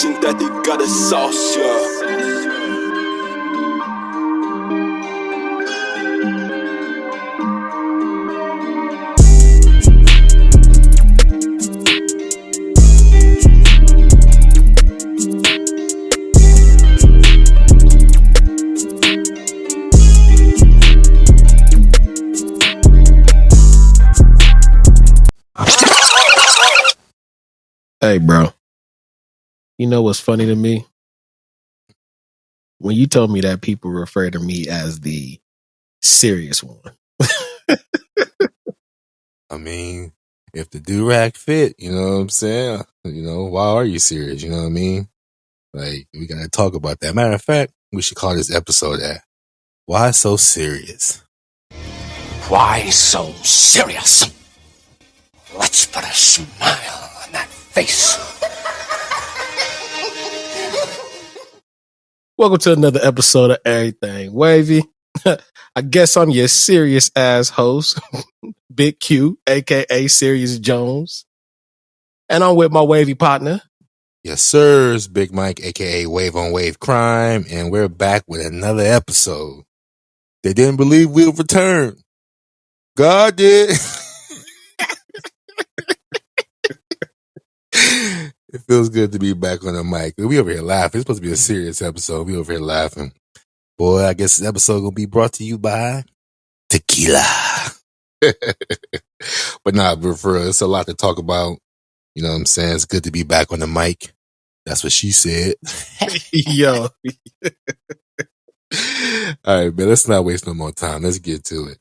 Sintética de sauce. Hey, bro. You know what's funny to me? When you told me that people refer to me as the serious one. I mean, if the do-rag fit, you know what I'm saying? You know, why are you serious? You know what I mean? Like, we got to talk about that. Matter of fact, we should call this episode that. Why so serious? Why so serious? Let's put a smile on that face. Welcome to another episode of Everything Wavy. I guess I'm your serious ass host, Big Q, aka Serious Jones. And I'm with my wavy partner. Yes, sir. It's Big Mike, aka Wave on Wave Crime, and we're back with another episode. They didn't believe we'll return. God did. It feels good to be back on the mic. We over here laughing. It's supposed to be a serious episode. We over here laughing. Boy, I guess this episode gonna be brought to you by tequila. But nah, but for real, it's a lot to talk about. You know what I'm saying? It's good to be back on the mic. That's what she said. Yo. All right, man, let's not waste no more time. Let's get to it.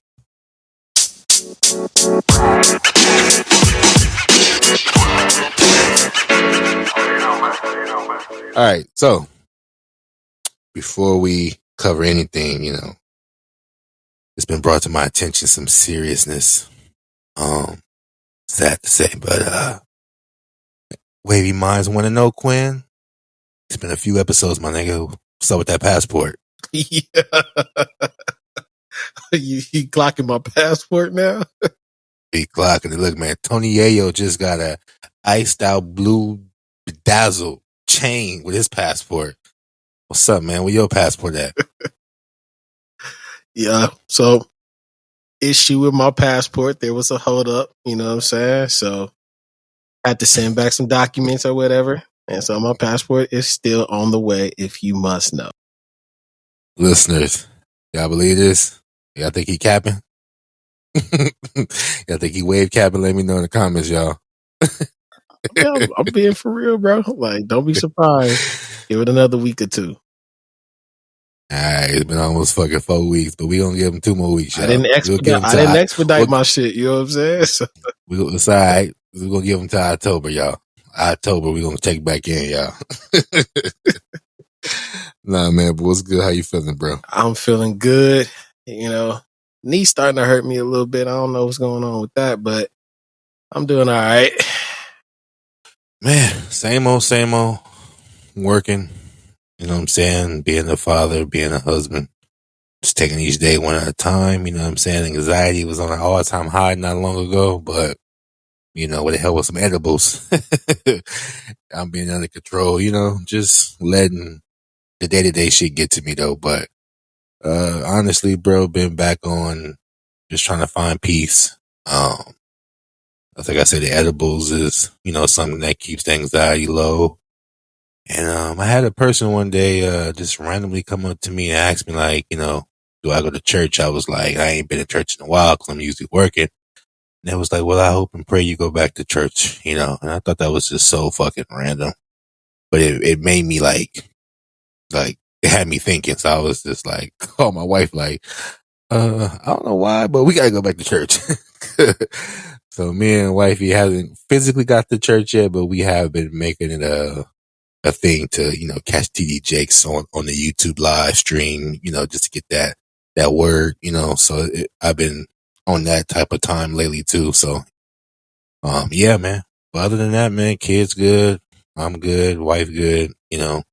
All right, so before we cover anything, you know, it's been brought to my attention some seriousness. Sad to say, but Wavy minds want to know, Quinn. It's been a few episodes, my nigga. What's up with that passport? Yeah. you clocking my passport now? Be clocking it. Look, man, Tony Yayo just got a iced out blue bedazzled chain with his passport. What's up, man? Where your passport at? Yeah. So, issue with my passport, there was a hold up, you know what I'm saying? So, I had to send back some documents or whatever. And so, my passport is still on the way, if you must know. Listeners, y'all believe this? Y'all think he capping? Y'all think he wave capping? Let me know in the comments, y'all. Yeah, I'm being for real, bro. Like, don't be surprised. Give it another week or two. Alright, it's been almost fucking 4 weeks, but we gonna give him 2 more weeks, y'all. I didn't expedite my shit, you know what I'm saying? So. It's alright. We're gonna give him to October, y'all. October, we're gonna check back in, y'all. Nah, man, but what's good? How you feeling, bro? I'm feeling good. You know, knee's starting to hurt me a little bit. I don't know what's going on with that, but I'm doing all right. Man, same old, working. You know what I'm saying? Being a father, being a husband. Just taking each day one at a time. You know what I'm saying? Anxiety was on an all-time high not long ago, but, you know, with the help with some edibles, I'm being under control, you know, just letting the day-to-day shit get to me, though. But honestly, bro, been back on just trying to find peace. I think I said the edibles is, you know, something that keeps the anxiety low. And I had a person one day just randomly come up to me and ask me, like, you know, do I go to church? I was like, I ain't been to church in a while because I'm usually working. And it was like, well, I hope and pray you go back to church, you know. And I thought that was just so fucking random. But it made me like it had me thinking. So I was just like, call my wife like, I don't know why, but we gotta go back to church. So me and wifey hasn't physically got to church yet, but we have been making it a thing to, you know, catch TD Jakes on the YouTube live stream, you know, just to get that word, you know. So I've been on that type of time lately too. So, yeah, man. But other than that, man, kids good. I'm good. Wife good. You know,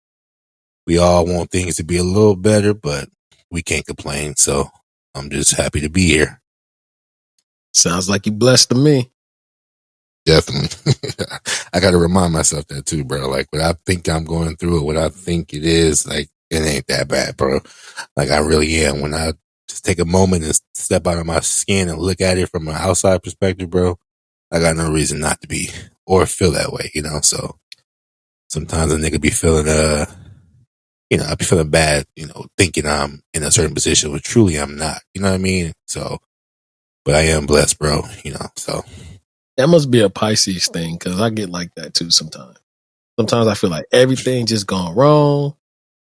we all want things to be a little better, but we can't complain. So I'm just happy to be here. Sounds like you blessed to me. Definitely. I got to remind myself that too, bro. Like, what I think I'm going through, or what I think it is, like, it ain't that bad, bro. Like, I really am. When I just take a moment and step out of my skin and look at it from an outside perspective, bro, I got no reason not to be or feel that way, you know? So sometimes a nigga be feeling, I be feeling bad, thinking I'm in a certain position, but truly I'm not, you know what I mean? So, but I am blessed, bro, so. That must be a Pisces thing, because I get like that too sometimes. Sometimes I feel like everything just gone wrong,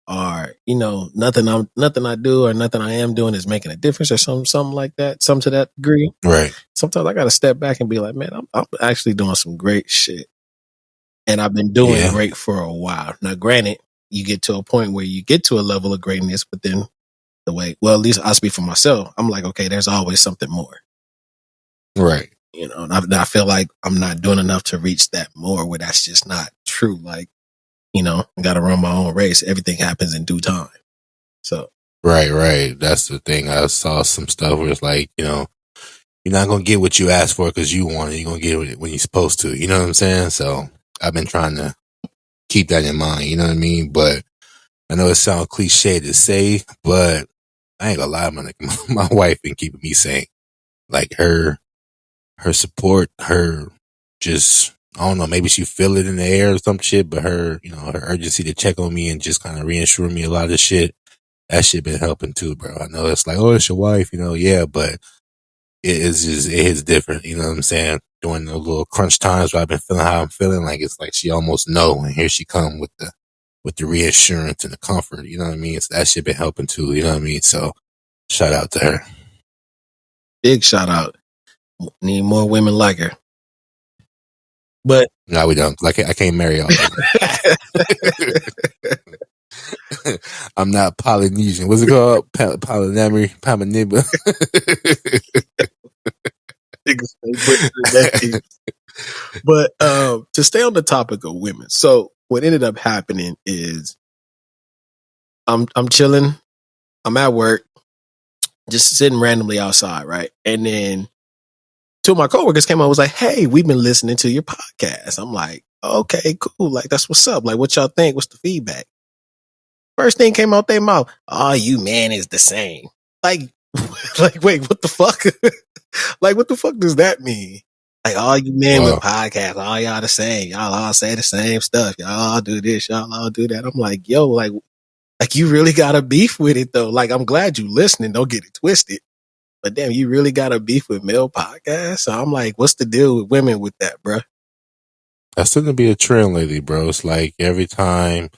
or nothing I do or nothing I am doing is making a difference, or something like that, something to that degree. Right. Sometimes I got to step back and be like, man, I'm actually doing some great shit, and I've been doing great for a while. Now, granted, you get to a point where you get to a level of greatness, but then at least I speak for myself. I'm like, okay, there's always something more. Right. And I feel like I'm not doing enough to reach that more, where that's just not true. Like, I got to run my own race. Everything happens in due time. So. Right. That's the thing. I saw some stuff where it's like, you're not going to get what you asked for because you want it. You're going to get it when you're supposed to. You know what I'm saying? So I've been trying to keep that in mind. You know what I mean? But I know it sounds cliche to say, but I ain't gonna lie, my wife been keeping me sane. Like her support, her just, I don't know, maybe she feel it in the air or some shit, but her, her urgency to check on me and just kind of reassure me a lot of shit, that shit been helping too, bro. I know it's like, oh, it's your wife, yeah, but it is different, you know what I'm saying? During the little crunch times where I've been feeling how I'm feeling, like it's like she almost know, and here she come with the reassurance and the comfort, you know what I mean? So that shit been helping too, you know what I mean? So shout out to her. Big shout out. Need more women like her. But no, we don't. Like, I can't marry all of them. I'm not Polynesian. What's it called? Polyamory, Pamanibba. But to stay on the topic of women, so what ended up happening is I'm chilling, I'm at work, just sitting randomly outside, right? And then two of my coworkers came out and was like, hey, we've been listening to your podcast. I'm like, okay, cool. Like, that's what's up. Like, what y'all think? What's the feedback? First thing came out their mouth, oh, you man is the same. Like, wait, what the fuck? Like, what the fuck does that mean? Like, all you men with podcasts, all y'all the same. Y'all all say the same stuff. Y'all all do this. Y'all all do that. I'm like, yo, like you really got a beef with it though. Like, I'm glad you listening. Don't get it twisted. But damn, you really got a beef with male podcasts? So I'm like, what's the deal with women with that, bro? That's going to be a trend lately, bro. It's like every time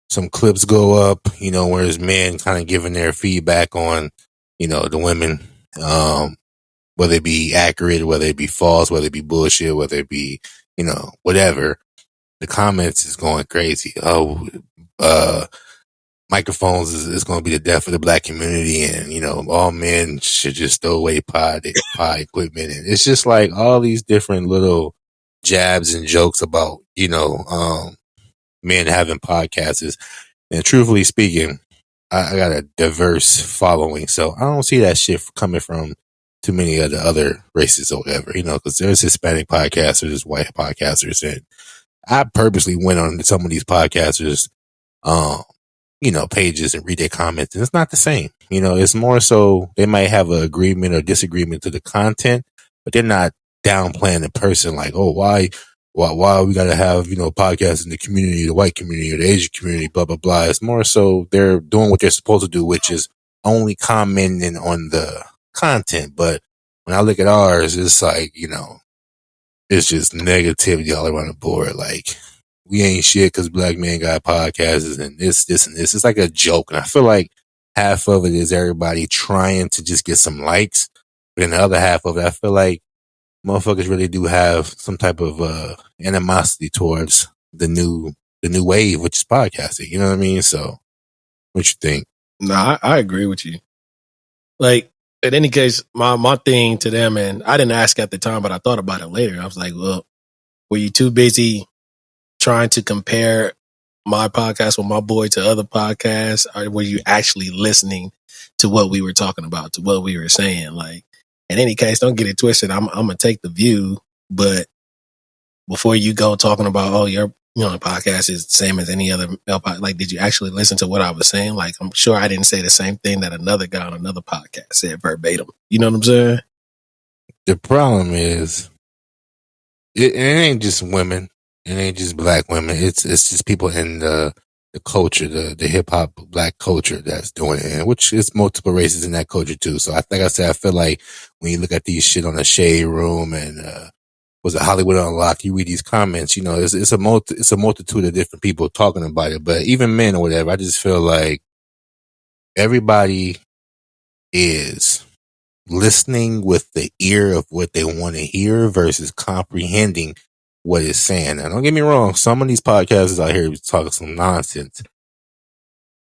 some clips go up, where there's men kind of giving their feedback on, the women, whether it be accurate, whether it be false, whether it be bullshit, whether it be, whatever. The comments is going crazy. Oh, microphones is going to be the death of the black community, and all men should just throw away pod equipment, and it's just like all these different little jabs and jokes about men having podcasts. And truthfully speaking, I got a diverse following, so I don't see that shit coming from too many of the other races or whatever, because there's Hispanic podcasters, there's white podcasters, and I purposely went on some of these podcasters pages and read their comments, and it's not the same. It's more so they might have an agreement or disagreement to the content, but they're not downplaying the person like, oh, why we gotta have, podcasts in the community, the white community or the Asian community, blah, blah, blah. It's more so they're doing what they're supposed to do, which is only commenting on the content. But when I look at ours, it's like, it's just negativity all around the board. Like, we ain't shit because black men got podcasts and this and this. It's like a joke. And I feel like half of it is everybody trying to just get some likes. But in the other half of it, I feel like motherfuckers really do have some type of animosity towards the new wave, which is podcasting. You know what I mean? So what you think? No, I agree with you. Like, in any case, my thing to them, and I didn't ask at the time, but I thought about it later. I was like, well, were you too busy trying to compare my podcast with my boy to other podcasts, or were you actually listening to what we were talking about, to what we were saying? Like, in any case, don't get it twisted. I'm gonna take the view, but before you go talking about, oh, your podcast is the same as any other male podcast, like, did you actually listen to what I was saying? Like, I'm sure I didn't say the same thing that another guy on another podcast said verbatim. You know what I'm saying? The problem is, it ain't just women. It ain't just black women. It's just people in the culture, the hip hop black culture that's doing it, and which is multiple races in that culture too. So like I said, I feel like when you look at these shit on the Shade Room and was it Hollywood Unlocked, you read these comments, it's a multitude of different people talking about it, but even men or whatever, I just feel like everybody is listening with the ear of what they want to hear versus comprehending what it's saying. Now, don't get me wrong, some of these podcasters out here talking some nonsense.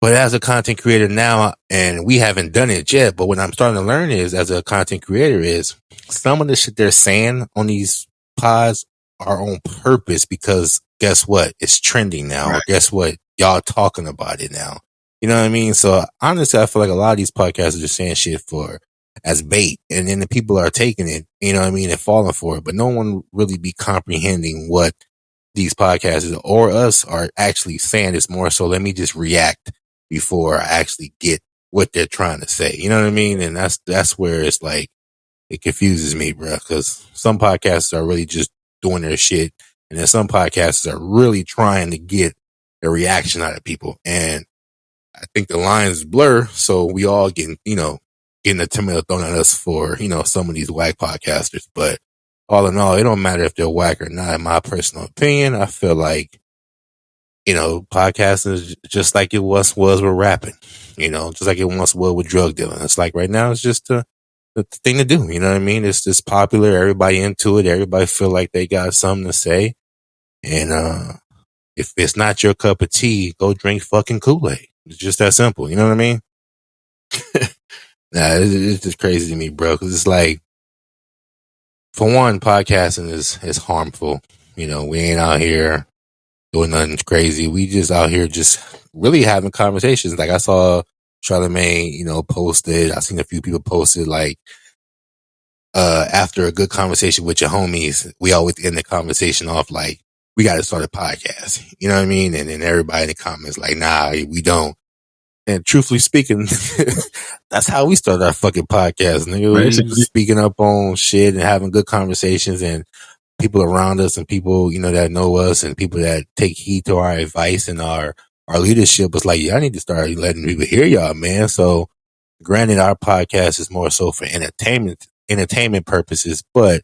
But as a content creator now, and we haven't done it yet, but what I'm starting to learn is, as a content creator, is some of the shit they're saying on these pods are on purpose because guess what? It's trending now. Right. Or guess what? Y'all talking about it now. You know what I mean? So honestly, I feel like a lot of these podcasters are saying shit as bait, and then the people are taking it, you know what I mean, and falling for it, but no one really be comprehending what these podcasters or us are actually saying. It's more so, let me just react before I actually get what they're trying to say. You know what I mean? And that's where it's like, it confuses me, bro, because some podcasts are really just doing their shit, and then some podcasts are really trying to get a reaction out of people. And I think the lines blur, so we all getting a tomato thrown at us for, some of these whack podcasters. But all in all, it don't matter if they're whack or not. In my personal opinion, I feel like, podcasting is just like it once was with rapping, just like it once was with drug dealing. It's like right now, it's just the thing to do. You know what I mean? It's just popular. Everybody into it. Everybody feel like they got something to say. And, if it's not your cup of tea, go drink fucking Kool-Aid. It's just that simple. You know what I mean? Nah, it's just crazy to me, bro. Cause it's like, for one, podcasting is harmful. We ain't out here doing nothing crazy. We just out here just really having conversations. Like I saw Charlamagne, posted. I seen a few people posted like, after a good conversation with your homies, we always end the conversation off like, we got to start a podcast. You know what I mean? And then everybody in the comments like, nah, we don't. And truthfully speaking, that's how we started our fucking podcast, nigga. We just speaking up on shit and having good conversations, and people around us and people, that know us and people that take heed to our advice and our leadership was like, yeah, I need to start letting people hear y'all, man. So granted, our podcast is more so for entertainment purposes, but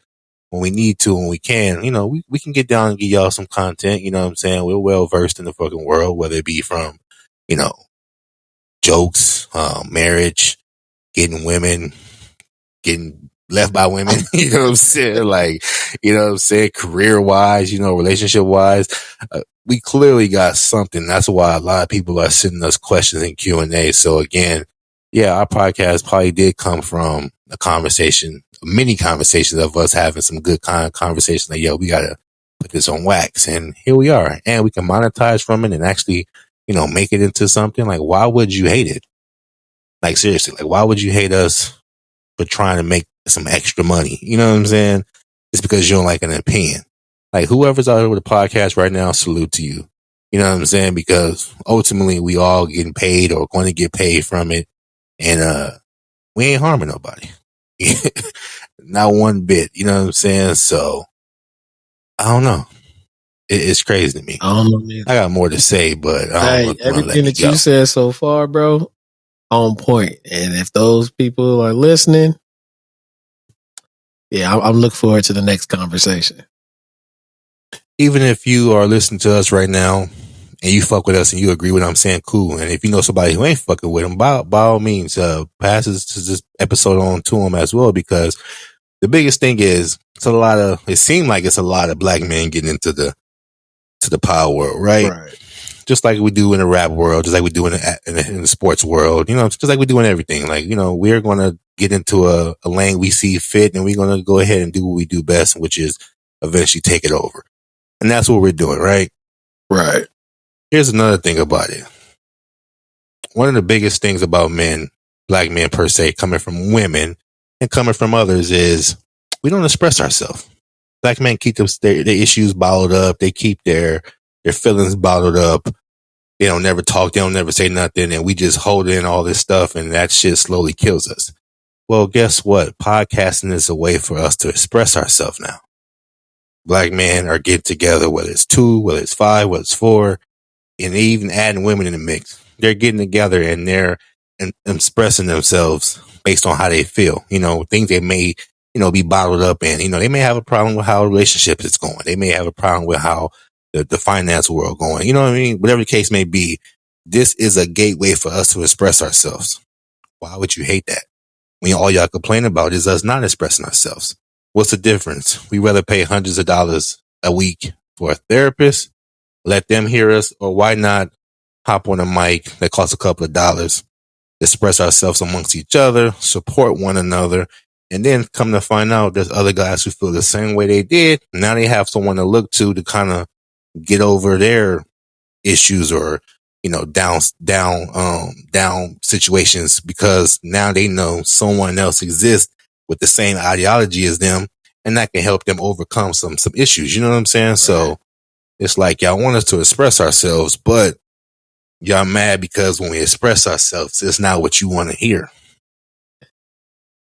when we need to, when we can, we can get down and give y'all some content. You know what I'm saying? We're well versed in the fucking world, whether it be from, jokes, marriage, getting women, getting left by women, you know what I'm saying? Like, career wise, relationship wise, we clearly got something. That's why a lot of people are sending us questions in Q&A. So again, yeah, our podcast probably did come from a conversation, many conversations of us having some good kind of conversation. Like, yo, we got to put this on wax, and here we are, and we can monetize from it and actually, make it into something. Like, why would you hate it? Like, seriously, like, why would you hate us for trying to make some extra money? You know what I'm saying? It's because you don't like an opinion. Like, whoever's out here with a podcast right now, salute to you. You know what I'm saying? Because ultimately we all getting paid or going to get paid from it. And, we ain't harming nobody. Not one bit. You know what I'm saying? So I don't know. It's crazy to me. I don't know, man. I got more to say, but everything that you said so far, bro, on point. And if those people are listening, yeah, I'm looking forward to the next conversation. Even if you are listening to us right now and you fuck with us and you agree with what I'm saying, cool. And if you know somebody who ain't fucking with them, by all means, pass this episode on to them as well, because the biggest thing is it seems like it's a lot of black men getting into the power world, right? Just like we do in the rap world, just like we do in the sports world, just like we do in everything. Like, we're going to get into a lane we see fit, and we're going to go ahead and do what we do best, which is eventually take it over. And that's what we're doing, right? Right. Here's another thing about it. One of the biggest things about men, black men per se, coming from women and coming from others, is we don't express ourselves. Black men keep their issues bottled up. They keep their feelings bottled up. They don't never talk. They don't never say nothing. And we just hold in all this stuff, and that shit slowly kills us. Well, guess what? Podcasting is a way for us to express ourselves now. Black men are getting together, whether it's 2, whether it's 5, whether it's 4, and even adding women in the mix. They're getting together and they're expressing themselves based on how they feel. Things they may, be bottled up in. They may have a problem with how a relationship is going. They may have a problem with how the finance world going. You know what I mean? Whatever the case may be, this is a gateway for us to express ourselves. Why would you hate that? When all y'all complain about is us not expressing ourselves. What's the difference? We rather pay hundreds of dollars a week for a therapist, let them hear us, or why not hop on a mic that costs a couple of dollars, express ourselves amongst each other, support one another, and then come to find out there's other guys who feel the same way they did. Now they have someone to look to kind of get over their issues or, down situations, because now they know someone else exists with the same ideology as them, and that can help them overcome some issues. You know what I'm saying? Right. So it's like, y'all want us to express ourselves, but y'all mad because when we express ourselves, it's not what you want to hear.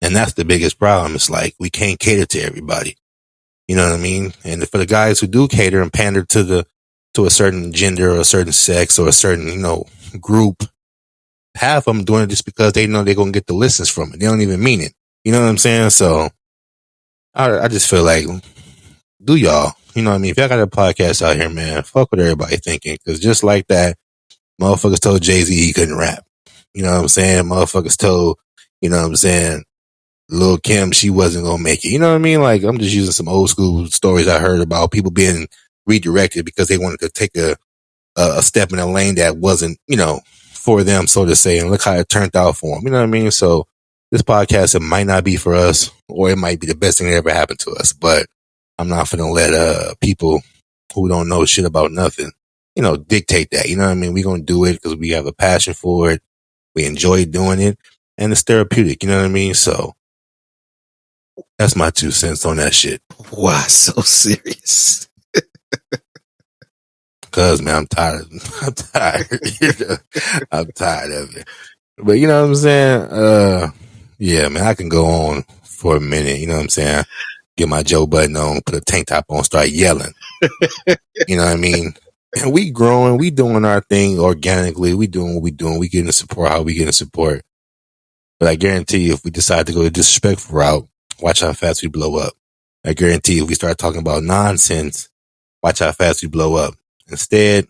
And that's the biggest problem. It's like, we can't cater to everybody. You know what I mean? And for the guys who do cater and pander to a certain gender or a certain sex or a certain, group, half of them doing it just because they know they're going to get the listens from it. They don't even mean it. You know what I'm saying? So I just feel like, do y'all, you know what I mean? If y'all got a podcast out here, man, fuck what everybody thinking. Cause just like that, motherfuckers told Jay-Z he couldn't rap. You know what I'm saying? Motherfuckers told, Lil' Kim, she wasn't going to make it. You know what I mean? Like, I'm just using some old school stories I heard about people being redirected because they wanted to take a step in a lane that wasn't, for them, so to say, and look how it turned out for them. You know what I mean? So this podcast, it might not be for us, or it might be the best thing that ever happened to us, but I'm not going to let people who don't know shit about nothing, dictate that. You know what I mean? We're going to do it because we have a passion for it. We enjoy doing it, and it's therapeutic. You know what I mean? So that's my 2 cents on that shit. Why so serious? Cause, man, I'm tired. I'm tired of it. But you know what I'm saying? Yeah, man, I can go on for a minute. You know what I'm saying? Get my Joe Button on, put a tank top on, start yelling. You know what I mean? And we growing, we doing our thing organically. We doing what we doing. We getting the support how we getting support. But I guarantee you, if we decide to go the disrespectful route, watch how fast we blow up. I guarantee you, if we start talking about nonsense, watch how fast we blow up. Instead,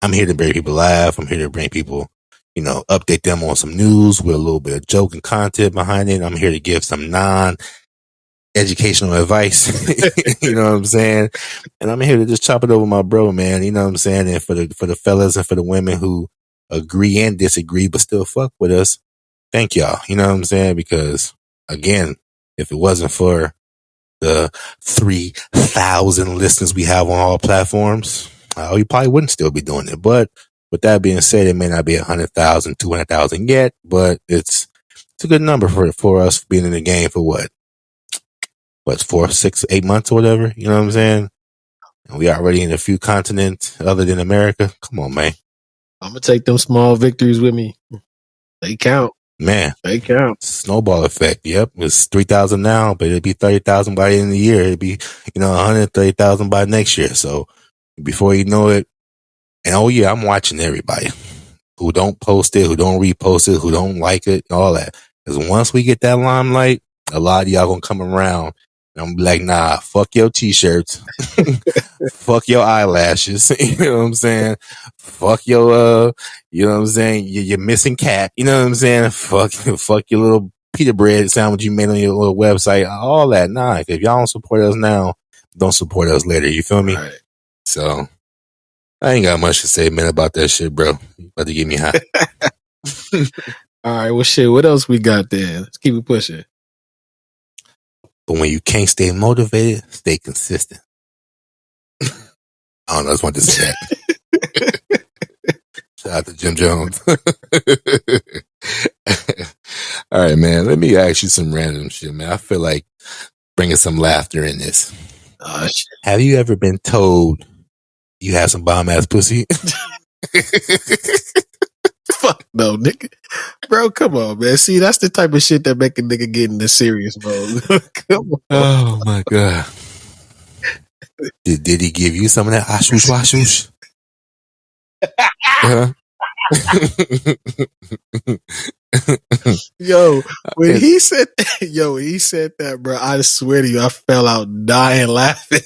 I'm here to bring people laugh. I'm here to bring people, update them on some news with a little bit of joke and content behind it. I'm here to give some non-educational advice. You know what I'm saying? And I'm here to just chop it over my bro, man. You know what I'm saying? And for the fellas and for the women who agree and disagree but still fuck with us, thank y'all. You know what I'm saying? Because, again, if it wasn't for the 3,000 listeners we have on all platforms, we probably wouldn't still be doing it. But with that being said, it may not be 100,000, 200,000 yet, but it's a good number for us being in the game for what 4, 6, 8 months or whatever. You know what I'm saying? And we already in a few continents other than America. Come on, man. I'm gonna take them small victories with me. They count. Man, they count. Snowball effect. Yep. It's 3,000 now, but it'll be 30,000 by the end of the year. It'll be, 130,000 by next year. So before you know it, and oh yeah, I'm watching everybody who don't post it, who don't repost it, who don't like it, all that. Because once we get that limelight, a lot of y'all gonna come around and I'm like, nah, fuck your t-shirts. Fuck your eyelashes. You know what I'm saying? Fuck your, you know what I'm saying? You're missing cat. You know what I'm saying? Fuck your little pita bread sandwich you made on your little website. All that. Nah, if y'all don't support us now, don't support us later. You feel me? Right. So I ain't got much to say, man, about that shit, bro. You about to get me hot. All right. Well, shit. What else we got there? Let's keep it pushing. But when you can't stay motivated, stay consistent. I don't know. I just want to say that. Shout out to Jim Jones. All right, man. Let me ask you some random shit, man. I feel like bringing some laughter in this. Shit. Have you ever been told you have some bomb ass pussy? Fuck no, nigga. Bro, come on, man. See, that's the type of shit that make a nigga get in the serious mode. Come on. Oh my God. Did he give you some of that ashush washush? Yo, when he said that, bro, I swear to you, I fell out dying laughing.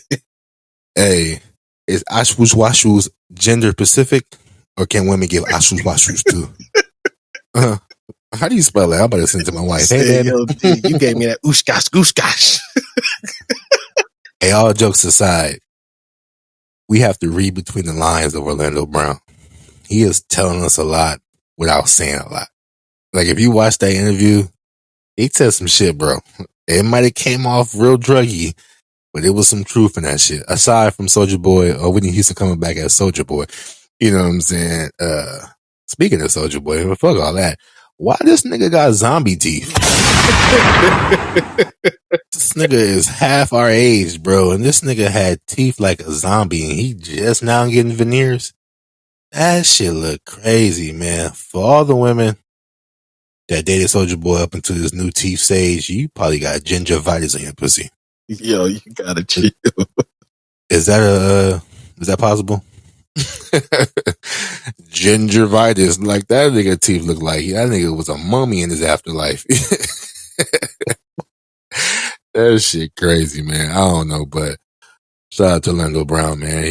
Hey, is ashush washush gender specific, or can women give ashush washush too? How do you spell it? I'm about to send it to my wife. Hey, Say, yo, dude, you gave me that ooshgosh gooshgosh. Hey, all jokes aside, we have to read between the lines of Orlando Brown. He is telling us a lot without saying a lot. Like, if you watch that interview, he said some shit, bro. It might have came off real druggy, but it was some truth in that shit. Aside from Soulja Boy, or Whitney Houston coming back as Soulja Boy. You know what I'm saying? Speaking of Soulja Boy, fuck all that. Why this nigga got zombie teeth? This nigga is half our age, bro. And this nigga had teeth like a zombie, and he just now getting veneers. That shit look crazy, man. For all the women that dated Soulja Boy up until this new teeth stage, you probably got gingivitis on your pussy. Yo, you gotta chill. Is that possible? Gingivitis, like that nigga teeth look like that nigga was a mummy in his afterlife. That shit crazy, man. I don't know, but shout out to Orlando Brown, man.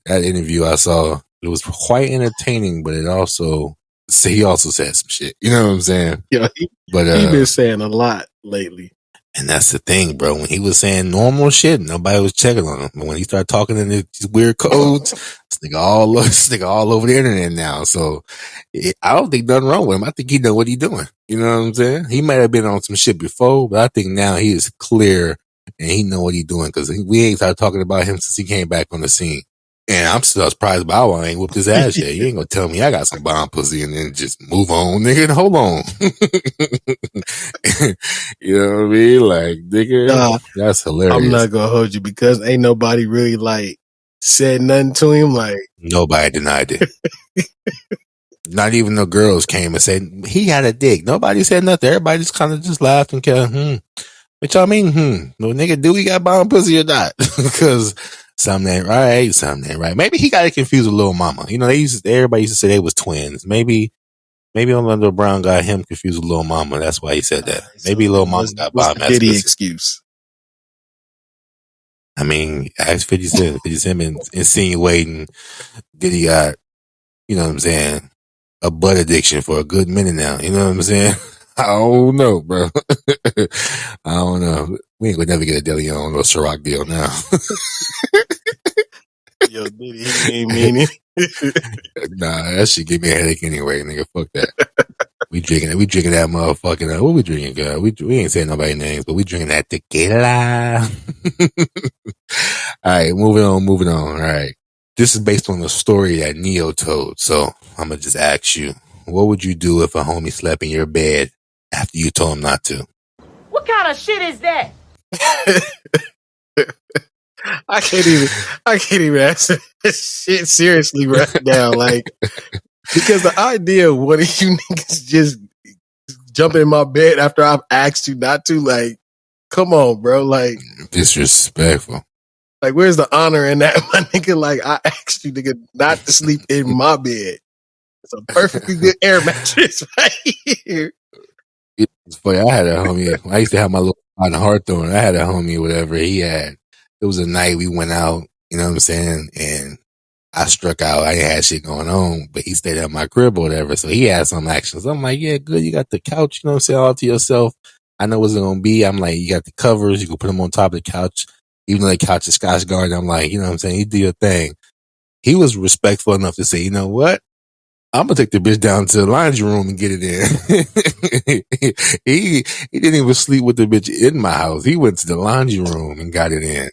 That interview I saw, it was quite entertaining, but he also said some shit. You know what I'm saying? Yo, he been saying a lot lately. And that's the thing, bro. When he was saying normal shit, nobody was checking on him. But when he started talking in these weird codes, this nigga all over the internet now. So I don't think nothing wrong with him. I think he know what he doing. You know what I'm saying? He might have been on some shit before, but I think now he is clear and he know what he doing, because we ain't started talking about him since he came back on the scene. And I'm still surprised Bow Wow ain't whooped his ass yet. You ain't gonna tell me I got some bomb pussy and then just move on, nigga. Hold on. You know what I mean? Like, nigga, that's hilarious. I'm not gonna hold you, because ain't nobody really like said nothing to him. Like, nobody denied it. Not even the girls came and said he had a dick. Nobody said nothing. Everybody just kind of just laughed and kept, Which I mean, no nigga, do we got bomb pussy or not? Because something ain't right, something ain't right. Maybe he got it confused with Lil Mama. You know, everybody used to say they was twins. Maybe Orlando Brown got him confused with Lil Mama. That's why he said that. Maybe Lil Mama got bomb ass pussy. Excuse. I mean, ask 50 Cent. 50 Cent been insinuating Diddy got, you know what I'm saying, a butt addiction for a good minute now. You know what I'm saying? I don't know, bro. I don't know. We ain't gonna never get a Deli on no Ciroc deal now. Yo, Diddy, he ain't mean it. Nah, that shit give me a headache anyway, nigga. Fuck that. We drinking that motherfucking, what we drinking, girl? We ain't saying nobody's names, but we drinking that tequila. Alright, moving on. Alright. This is based on the story that Neo told, so I'm gonna just ask you, what would you do if a homie slept in your bed after you told him not to? What kind of shit is that? I can't even answer this shit seriously right now. Like, because the idea of one of you niggas just jumping in my bed after I've asked you not to, like, come on, bro. Like, disrespectful. Like, where's the honor in that, my nigga? Like, I asked you, nigga, not to sleep in my bed. It's a perfectly good air mattress right here. It's funny. I had a homie. I used to have my little on Hawthorne. I had a homie, whatever he had. It was a night we went out, you know what I'm saying? And I struck out. I ain't had shit going on, but he stayed at my crib or whatever. So he had some action. So I'm like, yeah, good. You got the couch, you know what I'm saying, all to yourself. I know what's it going to be. I'm like, you got the covers. You can put them on top of the couch. Even though the couch is Scotch Guard, I'm like, you know what I'm saying? You do your thing. He was respectful enough to say, you know what? I'm going to take the bitch down to the laundry room and get it in. He didn't even sleep with the bitch in my house. He went to the laundry room and got it in.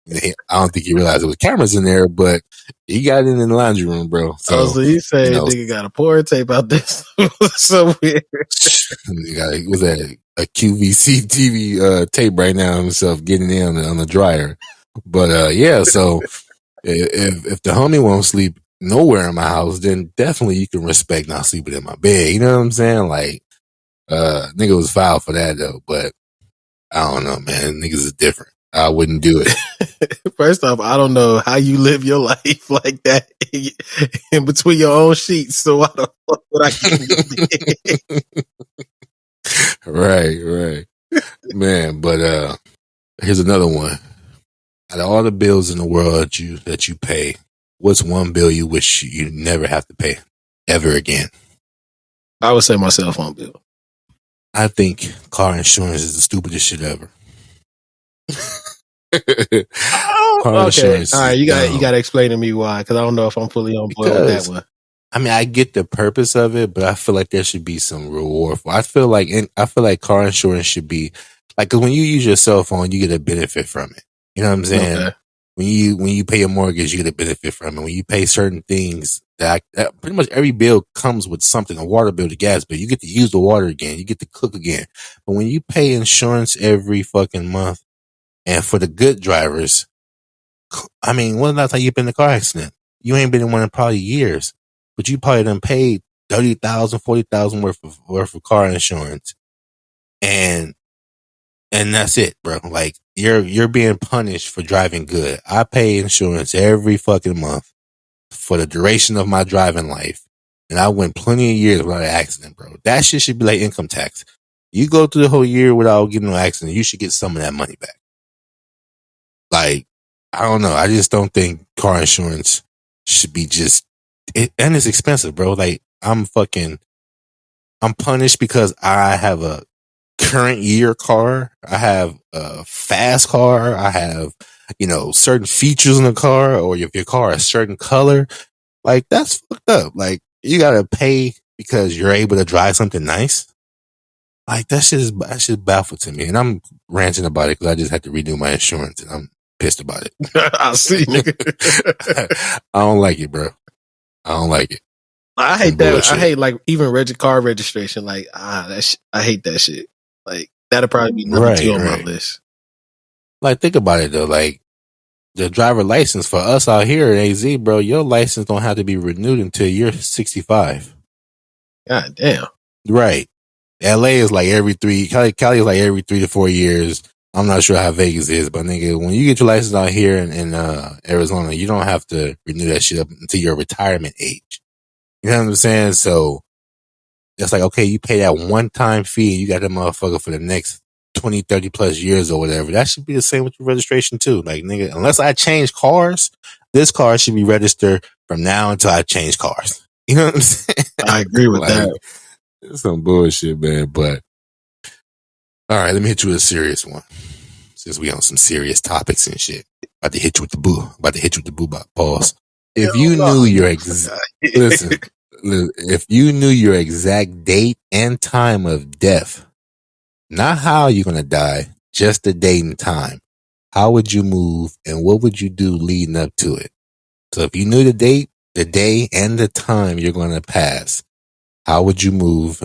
I don't think he realized there was cameras in there, but he got it in the laundry room, bro. So he said, nigga got a porn tape out this. So weird. He was at a QVC TV tape right now himself getting in on the dryer. But yeah, so if the homie won't sleep nowhere in my house, then definitely you can respect not sleeping in my bed. You know what I'm saying? Like, nigga was foul for that though, but I don't know, man. Niggas is different. I wouldn't do it. First off, I don't know how you live your life like that in between your own sheets. So why the fuck would I get Right. Man, but here's another one. Out of all the bills in the world that you pay, what's one bill you wish you never have to pay ever again? I would say my cell phone bill. I think car insurance is the stupidest shit ever. Car insurance. All right, you got to explain to me why, because I don't know if I'm fully on board with that one. I mean, I get the purpose of it, but I feel like there should be some reward for. I feel like car insurance should be like, because when you use your cell phone, you get a benefit from it. You know what I'm saying? Okay. When you pay a mortgage, you get a benefit from it. When you pay certain things, that pretty much every bill comes with something: a water bill, the gas bill. You get to use the water again. You get to cook again. But when you pay insurance every fucking month, and for the good drivers, I mean, when's the last time you've been in a car accident? You ain't been in one in probably years, but you probably done paid $30,000, $40,000 worth of car insurance, and that's it, bro. Like, you're being punished for driving good. I pay insurance every fucking month for the duration of my driving life, and I went plenty of years without an accident, bro. That shit should be like income tax. You go through the whole year without getting no accident, you should get some of that money back. Like, I don't know. I just don't think car insurance should be and it's expensive, bro. Like, I'm punished because I have a current year car. I have a fast car. I have, certain features in the car, or if your car is a certain color, like, that's fucked up. Like, you gotta pay because you're able to drive something nice. Like, that shit baffled to me. And I'm ranting about it because I just had to renew my insurance and I'm pissed about it. I see, nigga. I don't like it, bro. I don't like it. I hate that. Bullshit. I hate, like, even car registration. Like, I hate that shit. Like, that'll probably be number 2 on my list. Like, think about it though. Like, the driver license for us out here in AZ, bro, your license don't have to be renewed until you're 65. God damn. Right. LA is like every 3. Cali is like every 3 to 4 years. I'm not sure how Vegas is, but nigga, when you get your license out here in Arizona, you don't have to renew that shit up until your retirement age. You know what I'm saying? So it's like, okay, you pay that one-time fee and you got that motherfucker for the next 20, 30 plus years or whatever. That should be the same with your registration too. Like, nigga, unless I change cars, this car should be registered from now until I change cars. You know what I'm saying? I agree with that. It's some bullshit, man. But all right, let me hit you with a serious one. Since we on some serious topics and shit. About to hit you with the boo. Pause. If you knew your if you knew your exact date and time of death, not how you're gonna die, just the date and time, how would you move and what would you do leading up to it? So if you knew the date, the day, and the time you're gonna pass, how would you move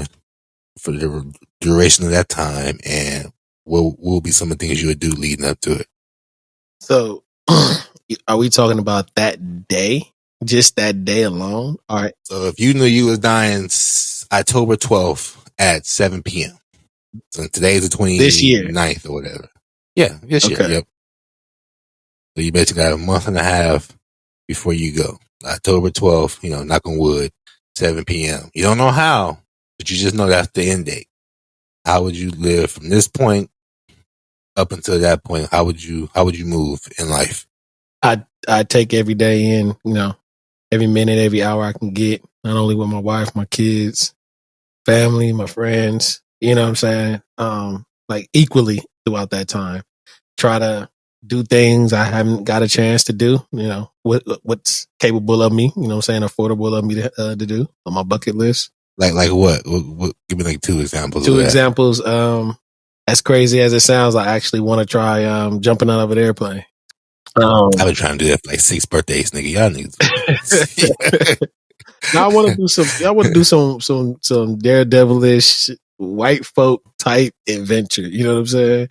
for the duration of that time, and what will be some of the things you would do leading up to it? So, are we talking about that day? Just that day alone? All right. So if you knew you was dying October 12th at 7 p.m. So today's the 29th or whatever. Yeah, this year. Yep. So you basically got a month and a half before you go. October 12th, knock on wood, 7 p.m. You don't know how, but you just know that's the end date. How would you live from this point up until that point? How would you move in life? I take every day in, every minute, every hour I can get, not only with my wife, my kids, family, my friends, you know what I'm saying? Like, equally throughout that time. Try to do things I haven't got a chance to do, what's capable of me, affordable of me to do on my bucket list. Like what? Give me like 2 examples. 2 examples. As crazy as it sounds, I actually want to try jumping out of an airplane. I've been trying to do that for like 6 birthdays, nigga. Y'all niggas. Now I want to do some. I want to do some daredevilish white folk type adventure. You know what I'm saying?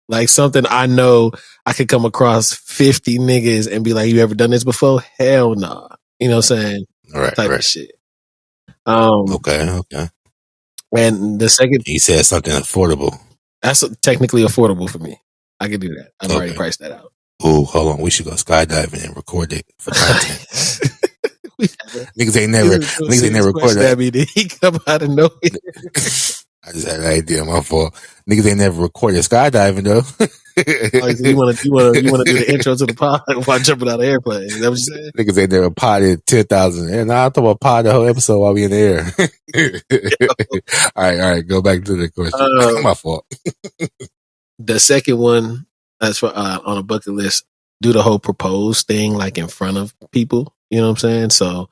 Like something I know I could come across 50 niggas and be like, "You ever done this before?" Hell nah. You know what I'm saying? Right, Type right. of shit. Okay. And the second, He said something affordable. that's technically affordable for me. I can do that. I've already priced that out. Oh, hold on. We should go skydiving and record it for content. Niggas ain't never recorded that. Did he come out of nowhere? I just had an idea. My fault. Niggas ain't never recorded skydiving though. You want to do the intro to the pod while jumping out of the airplane? Is that what you said? Niggas ain't never potted 10,000. And I thought about pod the whole episode while we in the air. All right. Go back to the question. My fault. The second one, that's for on a bucket list. Do the whole propose thing like in front of people. You know what I'm saying? So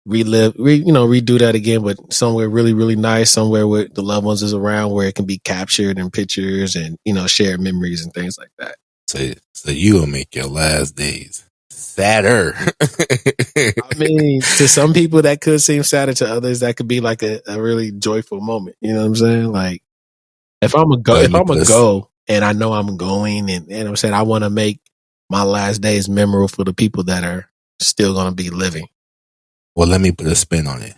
redo that again, but somewhere really, really nice, somewhere where the loved ones is around, where it can be captured in pictures and, share memories and things like that. So you will make your last days sadder. I mean, to some people that could seem sadder, to others that could be like a really joyful moment. You know what I'm saying? Like if I'm a go and I know I'm going and I'm saying I want to make my last days memorable for the people that are still going to be living. Well, let me put a spin on it.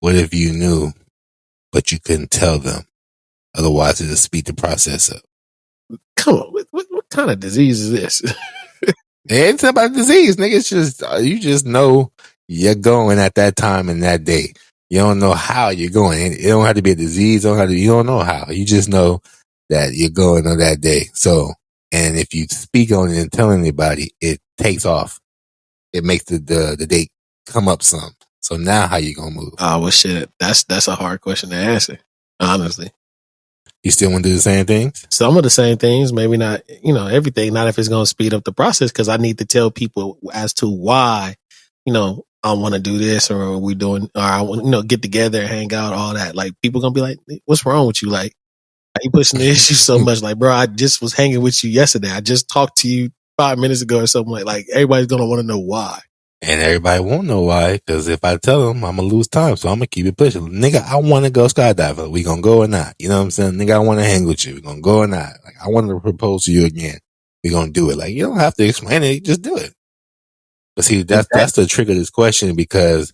What if you knew, but you couldn't tell them? Otherwise, it'll speed the process up. Come on, what kind of disease is this? It's about disease, nigga. It's just, you just know you're going at that time and that day. You don't know how you're going. It don't have to be a disease. You don't know how. You just know that you're going on that day. So, and if you speak on it and tell anybody, it takes off. It makes the date come up some. So now how you gonna move? Oh, well, shit. That's a hard question to answer, honestly. You still want to do the same things? Some of the same things, maybe not, everything, not if it's going to speed up the process, because I need to tell people as to why, I want to do this, or we doing, or I want, get together, hang out, all that. Like, people going to be like, what's wrong with you? Like, why you pushing the issue so much? Like, bro, I just was hanging with you yesterday. I just talked to you 5 minutes ago or something. Like everybody's going to want to know why. And everybody won't know why, because if I tell them, I'm going to lose time. So I'm going to keep it pushing. Nigga, I want to go skydiving. We going to go or not? You know what I'm saying? Nigga, I want to hang with you. We going to go or not? Like, I want to propose to you again. We going to do it. Like, you don't have to explain it. You just do it. But see, that's the trick of this question, because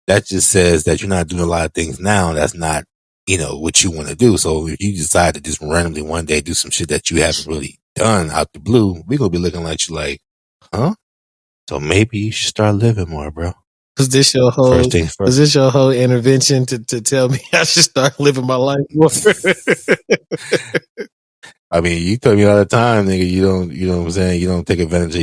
that just says that you're not doing a lot of things now. That's not, what you want to do. So if you decide to just randomly one day do some shit that you haven't really done out the blue, we going to be looking at you like, huh? So maybe you should start living more, bro. Is this your whole intervention to tell me I should start living my life more? I mean, you tell me all the time, nigga, you know what I'm saying? You don't take advantage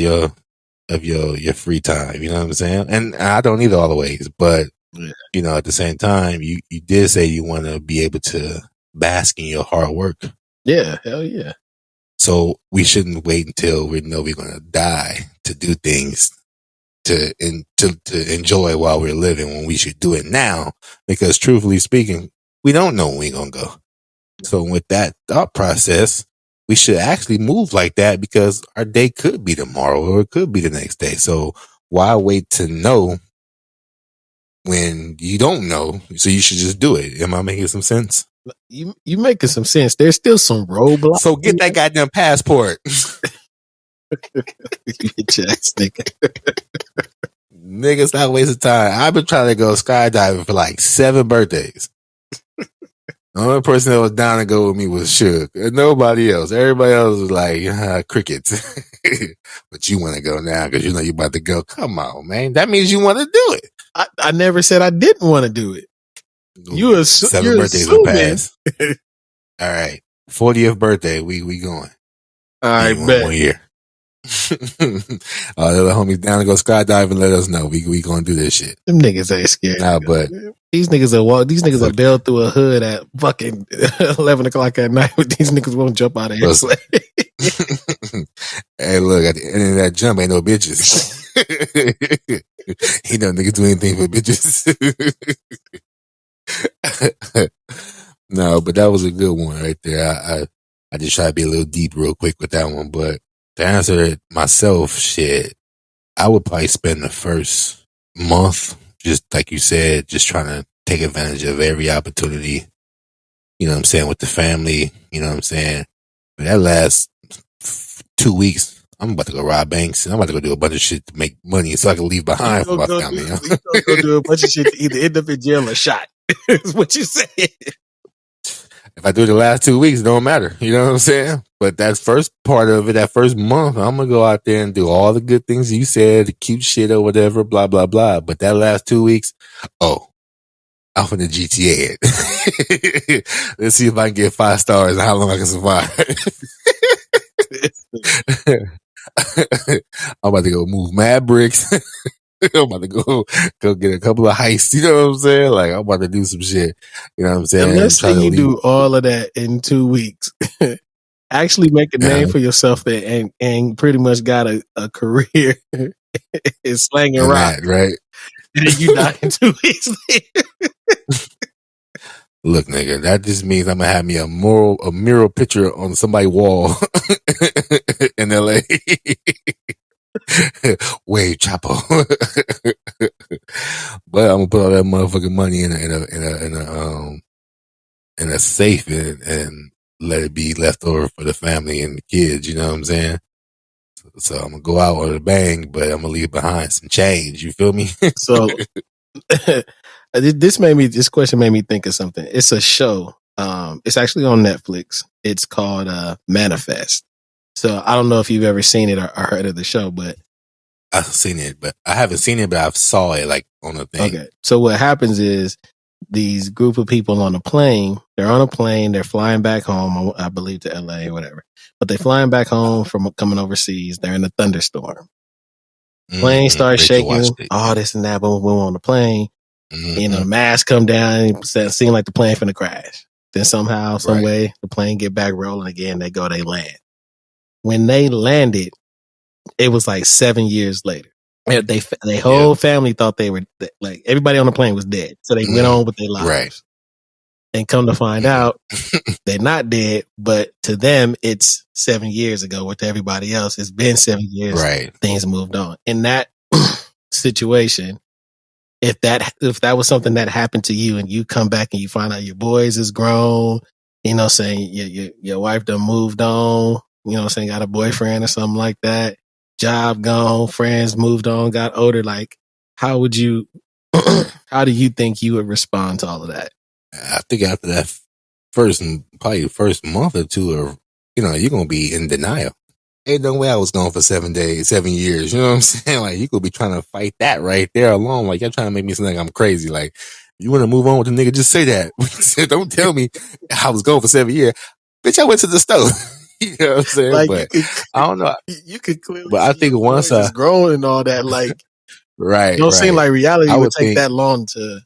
of your free time. You know what I'm saying? And I don't either all the ways, but at the same time, you did say you want to be able to bask in your hard work. Yeah. Hell yeah. So we shouldn't wait until we know we're going to die to do things to enjoy while we're living, when we should do it now, because truthfully speaking, we don't know when we're going to go. So with that thought process, we should actually move like that, because our day could be tomorrow or it could be the next day. So why wait to know when you don't know? So you should just do it. Am I making some sense? You making some sense. There's still some roadblocks. So get that goddamn passport. Nigga, stop wasting time. I've been trying to go skydiving for like 7 birthdays. The only person that was down to go with me was Suge. And nobody else. Everybody else was like, crickets. But you want to go now because you're about to go. Come on, man. That means you want to do it. I never said I didn't want to do it. You're 7 birthdays will pass. All right. 40th birthday. We going. All right, bet. 1 year. The other homies down to go skydiving, let us know. We gonna do this shit. Them niggas ain't scared. Nah, but these niggas are bailed through a hood at fucking 11 o'clock at night, but these niggas won't jump out of here. Hey, look, at the end of that jump ain't no bitches. He don't niggas do anything for bitches. No, but that was a good one right there. I just try to be a little deep real quick with that one, but To answer it myself, shit, I would probably spend the first month, just like you said, just trying to take advantage of every opportunity, you know what I'm saying, with the family, you know what I'm saying? But that last 2 weeks, I'm about to go rob banks and I'm about to go do a bunch of shit to make money so I can leave behind for my family. You gonna go do a bunch of shit to either end up in jail or shot. Is what you said. If I do it the last 2 weeks, it don't matter. You know what I'm saying? But that first part of it, that first month, I'm going to go out there and do all the good things you said, the cute shit or whatever, blah, blah, blah. But that last 2 weeks, I'm from the GTA. Let's see if I can get 5 stars and how long I can survive. I'm about to go move mad bricks. I'm about to go get a couple of heists. You know what I'm saying? Like, I'm about to do some shit. You know what I'm saying? And let's say you do all of that in 2 weeks. Actually make a name for yourself there and pretty much got a career in slanging rock. That, right? And then you die in 2 weeks later. Look, nigga, that just means I'm gonna have me a mural picture on somebody's wall in LA. Wave Chapo. But I'm gonna put all that motherfucking money in a safe and let it be left over for the family and the kids. You know what I'm saying? So I'm gonna go out with a bang, but I'm gonna leave behind some change. You feel me? So this question made me think of something. It's a show. It's actually on Netflix. It's called Manifest. So I don't know if you've ever seen it or heard of the show, but I've seen it, but I haven't seen it, but I've saw it like on a thing. Okay. So what happens is these group of people on a plane, they're on a plane, they're flying back home, I believe to LA or whatever, but they're flying back home from coming overseas. They're in a thunderstorm. Plane starts shaking, all this and that, but we're on the plane. You know, the mask come down and it seemed like the plane finna crash. Then somehow, some way, the plane get back rolling again. They land. When they landed, it was like 7 years later. They whole family thought they were like everybody on the plane was dead, so they went on with their lives. Right. And come to find out, they're not dead, but to them it's 7 years ago. With everybody else, it's been 7 years. Right. Things moved on. In that situation, if that was something that happened to you, and you come back and you find out your boys is grown, you know, saying your wife done moved on, you know, saying got a boyfriend or something like that. Job gone, friends moved on, got older. Like, how do you think you would respond to all of that? I think after that probably the first month or two, or you're gonna be in denial. Ain't no way I was gone for 7 years. You know what I'm saying? Like, you could be trying to fight that right there alone. Like, you're trying to make me seem like I'm crazy. Like, you want to move on with the nigga? Just say that. Don't tell me I was gone for 7 years. Bitch, I went to the store. You know what I'm saying? Like, but I don't know. You could clearly. But I think once I grown and all that, like, right, don't seem like reality would take that long to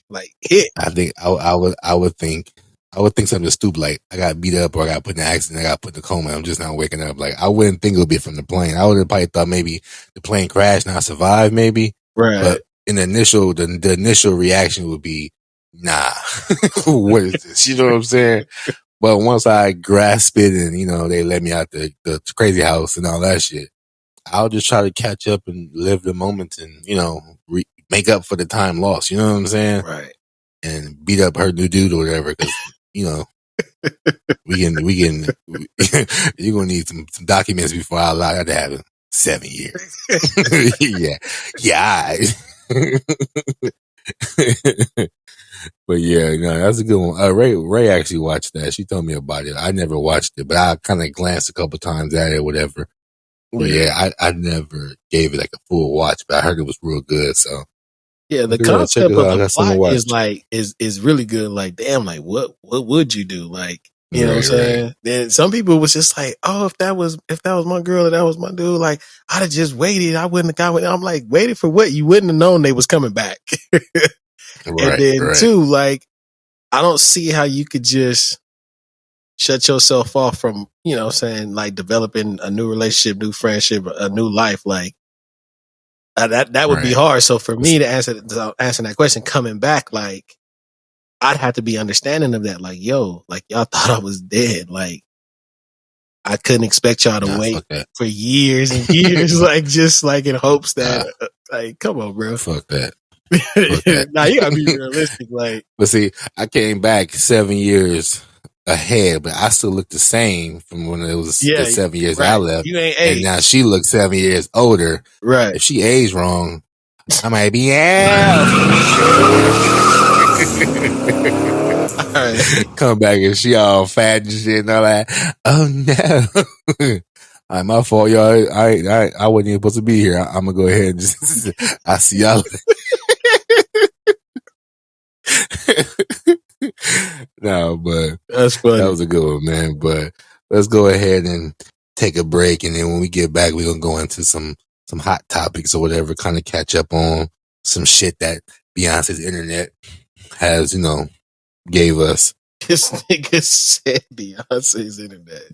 like hit. I think I would think something stupid like I got beat up or I got put in an accident, I got put in a coma. I'm just not waking up. Like, I wouldn't think it would be from the plane. I would have probably thought maybe the plane crashed and I survived, maybe. Right. But in the initial reaction would be, nah, what is this? You know what I'm saying? But once I grasp it and, they let me out the crazy house and all that shit, I'll just try to catch up and live the moment and, make up for the time lost. You know what I'm saying? Right. And beat up her new dude or whatever. Cause, you're going to need some documents before I allow that to happen. 7 years. Yeah. Yeah. But yeah, that's a good one. Ray actually watched that. She told me about it. I never watched it, but I kind of glanced a couple times at it or whatever. But yeah, I never gave it like a full watch, but I heard it was real good. So yeah, the concept of the plot is like is really good. Like, damn, like what would you do? Like, you know what I'm saying? Right. Then some people was just like, oh, if that was my girl or that was my dude, like, I'd have just waited. I wouldn't have got with it. I'm like, waited for what? You wouldn't have known they was coming back. Right, and then too, like, I don't see how you could just shut yourself off from, saying like developing a new relationship, new friendship, a new life. Like, that would be hard. So for me to answer that question, coming back, like, I'd have to be understanding of that. Like, yo, like, y'all thought I was dead. Like, I couldn't expect y'all to wait for years and years, like just like in hopes that, like, come on, bro. Fuck that. Nah, you gotta be realistic. Like, but see, I came back 7 years ahead, but I still look the same from when it was the 7 years I left. You ain't aged. And now she looks 7 years older. Right. If she aged wrong, I might be out. Right. Come back and she all fat and shit and all that. Oh no. All right, my fault, y'all. I wasn't even supposed to be here. I'm gonna go ahead and just I see y'all. No, but that's funny. That was a good one, man. But let's go ahead and take a break, and then when we get back, we're gonna go into some hot topics or whatever, kind of catch up on some shit that Beyonce's internet has, gave us. This nigga said Beyonce's internet.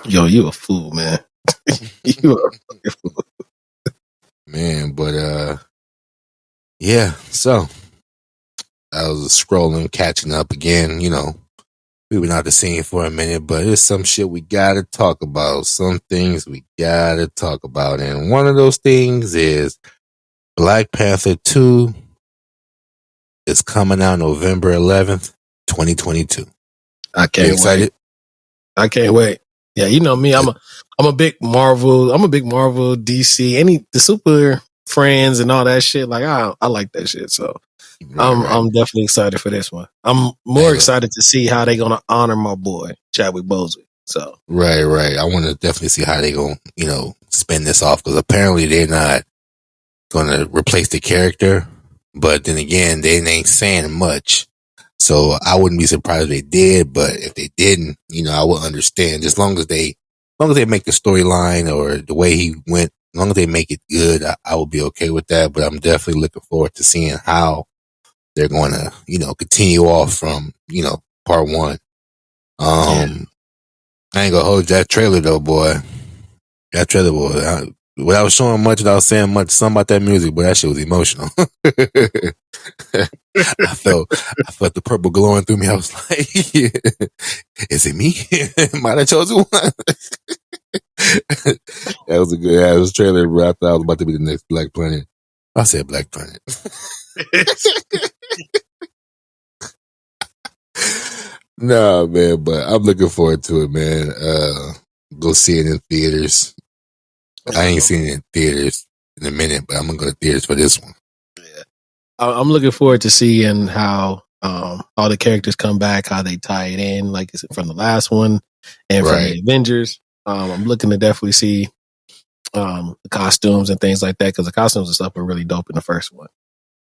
Yo, you a fool, man. You are a fucking fool. Man, but yeah, so I was scrolling, catching up again, we were not the scene for a minute, but there's some shit we gotta talk about. Some things we gotta talk about. And one of those things is Black Panther 2 is coming out November 11th, 2022. I can't excited? I can't wait. Yeah, you know me. I'm a big Marvel. I'm a big Marvel, DC, the super friends and all that shit. Like I like that shit. So I'm definitely excited for this one. I'm more excited to see how they're gonna honor my boy Chadwick Boseman. So right. I want to definitely see how they gonna spin this off, because apparently they're not gonna replace the character, but then again they ain't saying much. So I wouldn't be surprised if they did, but if they didn't, I would understand. Just as long as they make the storyline or the way he went, as long as they make it good, I will be okay with that. But I'm definitely looking forward to seeing how they're going to, continue off from, part one. I ain't gonna hold that trailer though, boy. That trailer, boy. Without showing much, without saying much, something about that music, but that shit was emotional. I felt the purple glowing through me. I was like, is it me? Am I the chosen one? That was a good ass trailer, bro. I thought I was about to be the next Black Planet. I said Black Planet. Nah, man, but I'm looking forward to it, man. Go see it in theaters. I ain't seen it in theaters in a minute, but I'm gonna go to theaters for this one. Yeah, I'm looking forward to seeing how all the characters come back, how they tie it in, like from the last one and from the Avengers. I'm looking to definitely see the costumes and things like that, because the costumes and stuff were really dope in the first one.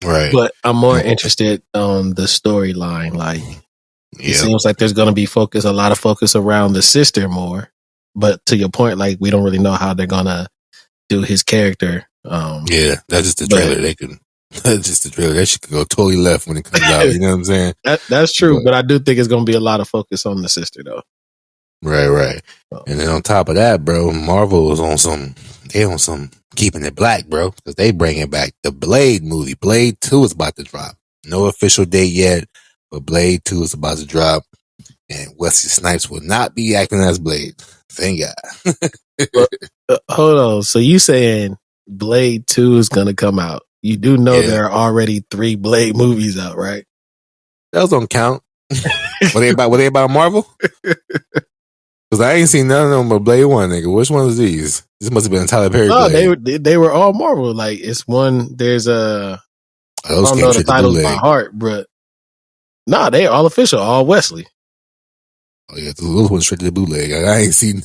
Right. But I'm more interested on the storyline. Like, it seems like there's going to be a lot of focus around the sister more. But to your point, like, we don't really know how they're going to do his character. Yeah, that's just the trailer. That's just the trailer. That shit could go totally left when it comes out. You know what I'm saying? That's true. But I do think it's going to be a lot of focus on the sister, though. Right. And then on top of that, bro, Marvel is on some keeping it black, bro, because they bringing back the Blade movie. Blade 2 is about to drop. No official date yet, but Blade 2 is about to drop. And Wesley Snipes will not be acting as Blade. Thank God. Hold on. So you saying Blade 2 is going to come out? You do know there are already 3 Blade movies out, right? Those don't count. Were they about Marvel? Because I ain't seen none of them but Blade 1, nigga. Which one is these? This must have been a Tyler Perry Blade. They were all Marvel. Like, it's one, there's I don't know the titles by heart, but they all official, all Wesley. Oh yeah, those ones straight to the bootleg. I only seen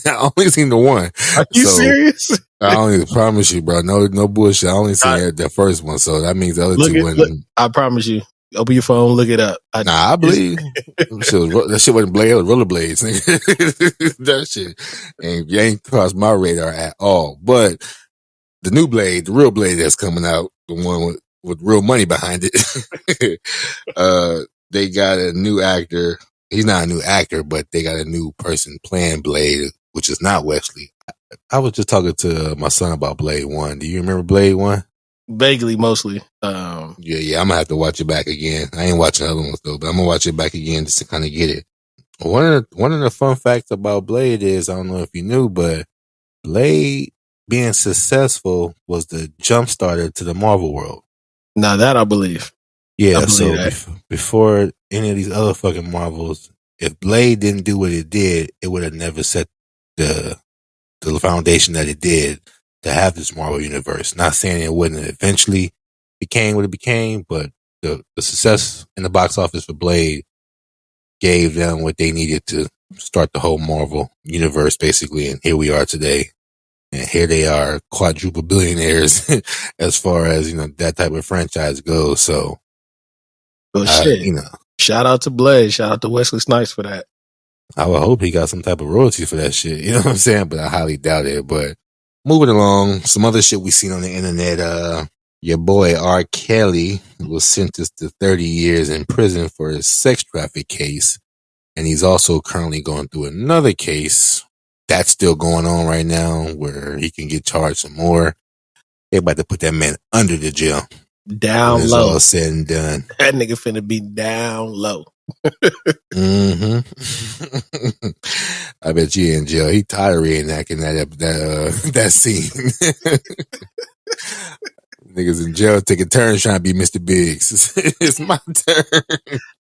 the one. Are you serious? I only promise you, bro. No bullshit. I only seen the first one, so that means the other two wouldn't. I promise you. Open your phone, look it up. I believe that shit wasn't Blade. It was rollerblades. That shit ain't crossed my radar at all. But the new Blade, the real Blade that's coming out, the one with real money behind it, they got a new actor. He's not a new actor, but they got a new person playing Blade, which is not Wesley. I was just talking to my son about Blade 1. Do you remember Blade 1? Vaguely, mostly. Yeah, I'm gonna have to watch it back again. I ain't watching other ones though, but I'm gonna watch it back again just to kind of get it. One of the fun facts about Blade is, I don't know if you knew, but Blade being successful was the jump starter to the Marvel world. Now that I believe. Yeah, so before any of these other fucking Marvels, if Blade didn't do what it did, it would have never set the foundation that it did to have this Marvel universe. Not saying it wouldn't eventually became what it became, but the success in the box office for Blade gave them what they needed to start the whole Marvel universe, basically. And here we are today. And here they are, quadruple billionaires as far as, that type of franchise goes. So, shit. Shout out to Blade. Shout out to Wesley Snipes for that. I would hope he got some type of royalty for that shit. You know what I'm saying? But I highly doubt it. But moving along, some other shit we seen on the internet. Your boy R. Kelly was sentenced to 30 years in prison for his sex traffic case. And he's also currently going through another case that's still going on right now where he can get charged some more. They're about to put that man under the jail. Down low. All said and done. That nigga finna be down low. Mm-hmm. I bet you in jail. He tired of reenacting that scene. Niggas in jail taking turns trying to be Mr. Biggs. It's my turn.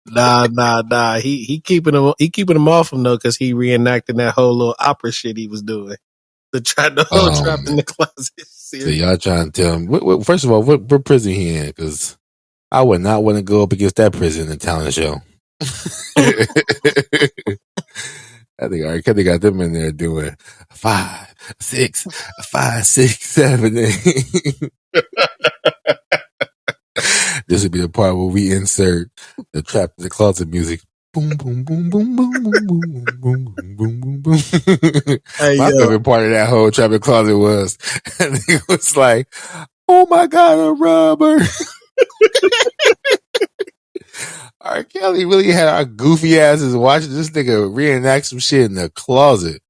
Nah. He keeping him off him though, because he reenacting that whole little opera shit he was doing. The whole trap in the closet. So y'all trying to tell him? First of all, what prison he in? Because I would not want to go up against that prison in the talent show. I think R. Kelly got them in there doing 5, 6, 5, 6, 7, 8. This would be the part where we insert the trap in the closet music. Boom, boom, boom, boom, boom, boom, boom, boom, boom, boom, boom. My favorite part of that whole trap in the closet was, it was like, oh my God, a rubber. R. Kelly really had our goofy asses watching this nigga reenact some shit in the closet.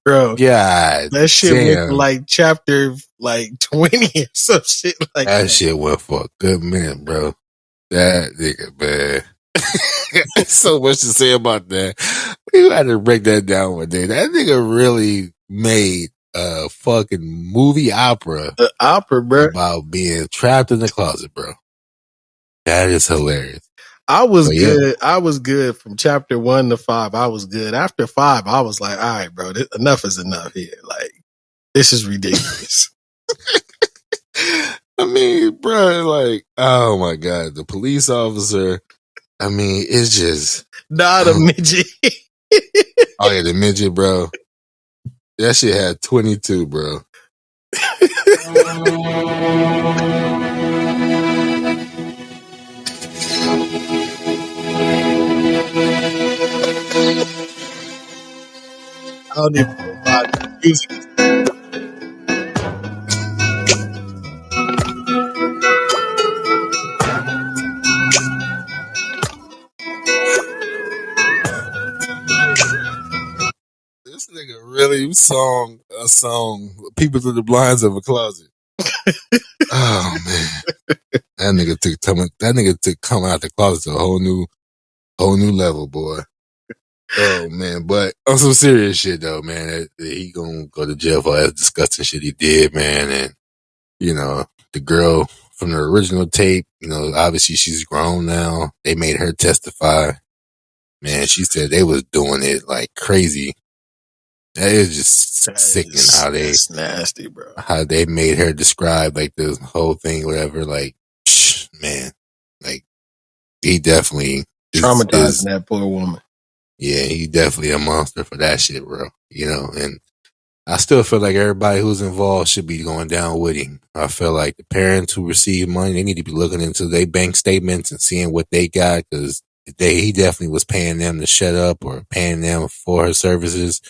Bro. God that shit went like chapter 20 or some shit like that. That shit went for a good minute, bro. That nigga, man. So much to say about that. We had to break that down one day. That nigga really made a fucking movie opera. The opera, bro. About being trapped in the closet, bro. That is hilarious. I was good. Yeah. I was good from chapter 1 to 5. I was good. After 5, I was like, all right, bro, enough is enough here. Like, this is ridiculous. I mean, bro, like, oh my God, the police officer. I mean, it's just not a midget. Oh yeah, the midget, bro. That shit had 22, bro. I don't even know why the music is. This nigga really sung a song, "People Through the Blinds of a Closet." Oh man, that nigga took coming out the closet to a whole new level, boy. Oh man, but on some serious shit though, man, he gonna go to jail for that disgusting shit he did, man. And the girl from the original tape, obviously she's grown now. They made her testify. Man, she said they was doing it like crazy. That is just sickening that's nasty, bro. How they made her describe like the whole thing, whatever. Like, man, like he definitely traumatizing that poor woman. Yeah, he definitely a monster for that shit, bro. And I still feel like everybody who's involved should be going down with him. I feel like the parents who receive money, they need to be looking into their bank statements and seeing what they got, because he definitely was paying them to shut up or paying them for her services.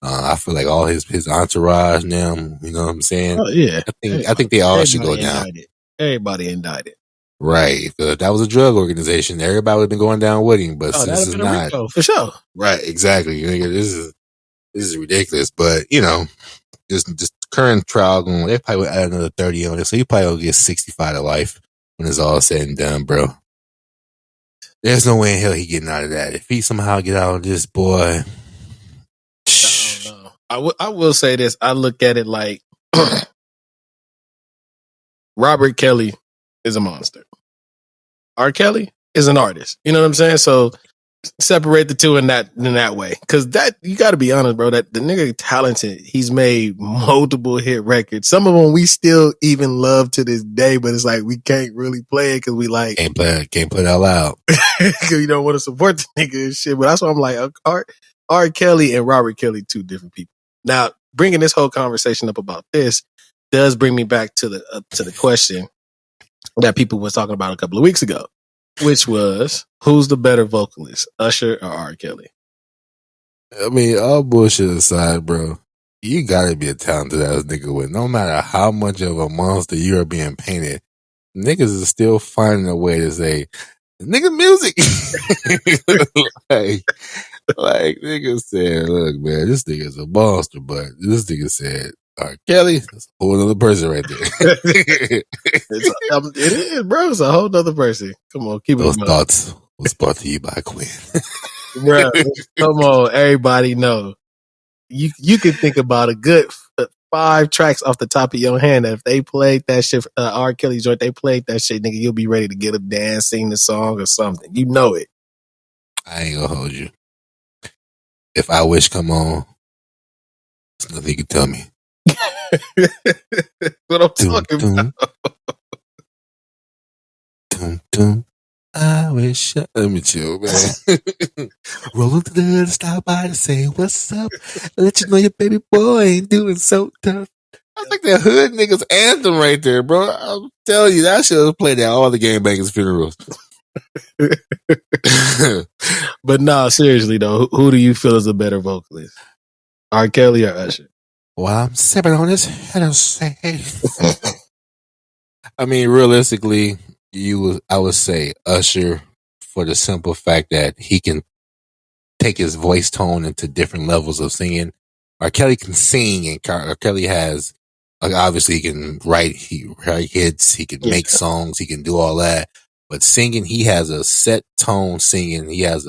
I feel like all his entourage now, you know what I'm saying? Oh, yeah. I think they all should go down. Everybody indicted. Right. If that was a drug organization, everybody would have been going down with him, but since it's not. Rico, for sure. Right, exactly. This is ridiculous, but just current trial going, they probably add another 30 on it, so he probably will get 65 to life when it's all said and done, bro. There's no way in hell he getting out of that. If he somehow get out of this, boy. I don't know. I will say this. I look at it like Robert Kelly is a monster. R. Kelly is an artist. You know what I'm saying? So separate the two in that way. Cause that, you gotta be honest, bro, that the nigga talented. He's made multiple hit records. Some of them we still even love to this day, but it's like we can't really play it cause we like can't play it out loud. Cause you don't want to support the nigga and shit. But that's why I'm like, R. Kelly and Robert Kelly, two different people. Now, bringing this whole conversation up about this does bring me back to the question that people was talking about a couple of weeks ago, which was, who's the better vocalist, Usher or R. Kelly? I mean, all bullshit aside, bro, you gotta be a talented ass nigga with no matter how much of a monster you are being painted, niggas is still finding a way to say, nigga music. like niggas said, look, man, this nigga's a monster, but this nigga said, R. Kelly, that's a whole other person right there. It is, bro. It's a whole other person. Come on, keep Those it thoughts was brought to you by Quinn. Bro, come on, everybody know. You can think about a good 5 tracks off the top of your hand that if they played that shit, R. Kelly joint, they played that shit, nigga, you'll be ready to get up, dance, sing the song or something. You know it. I ain't gonna hold you. If I Wish come on, there's nothing you can tell me. What I'm talking about. I wish. Let me chill, man. Roll to the hood, stop by to say what's up. Let you know your baby boy ain't doing so tough. That's like that hood niggas anthem right there, bro. I'm telling you, that shit was played at all the gangbangers' funerals. But nah, seriously though, who do you feel is a better vocalist? R. Kelly or Usher? Well, I'm sipping on this Hennessy. I mean, realistically, I would say Usher for the simple fact that he can take his voice tone into different levels of singing. R. Kelly can sing, and R. Kelly has, like, obviously he can write hits, he can make songs, he can do all that. But singing, he has a set tone singing. He has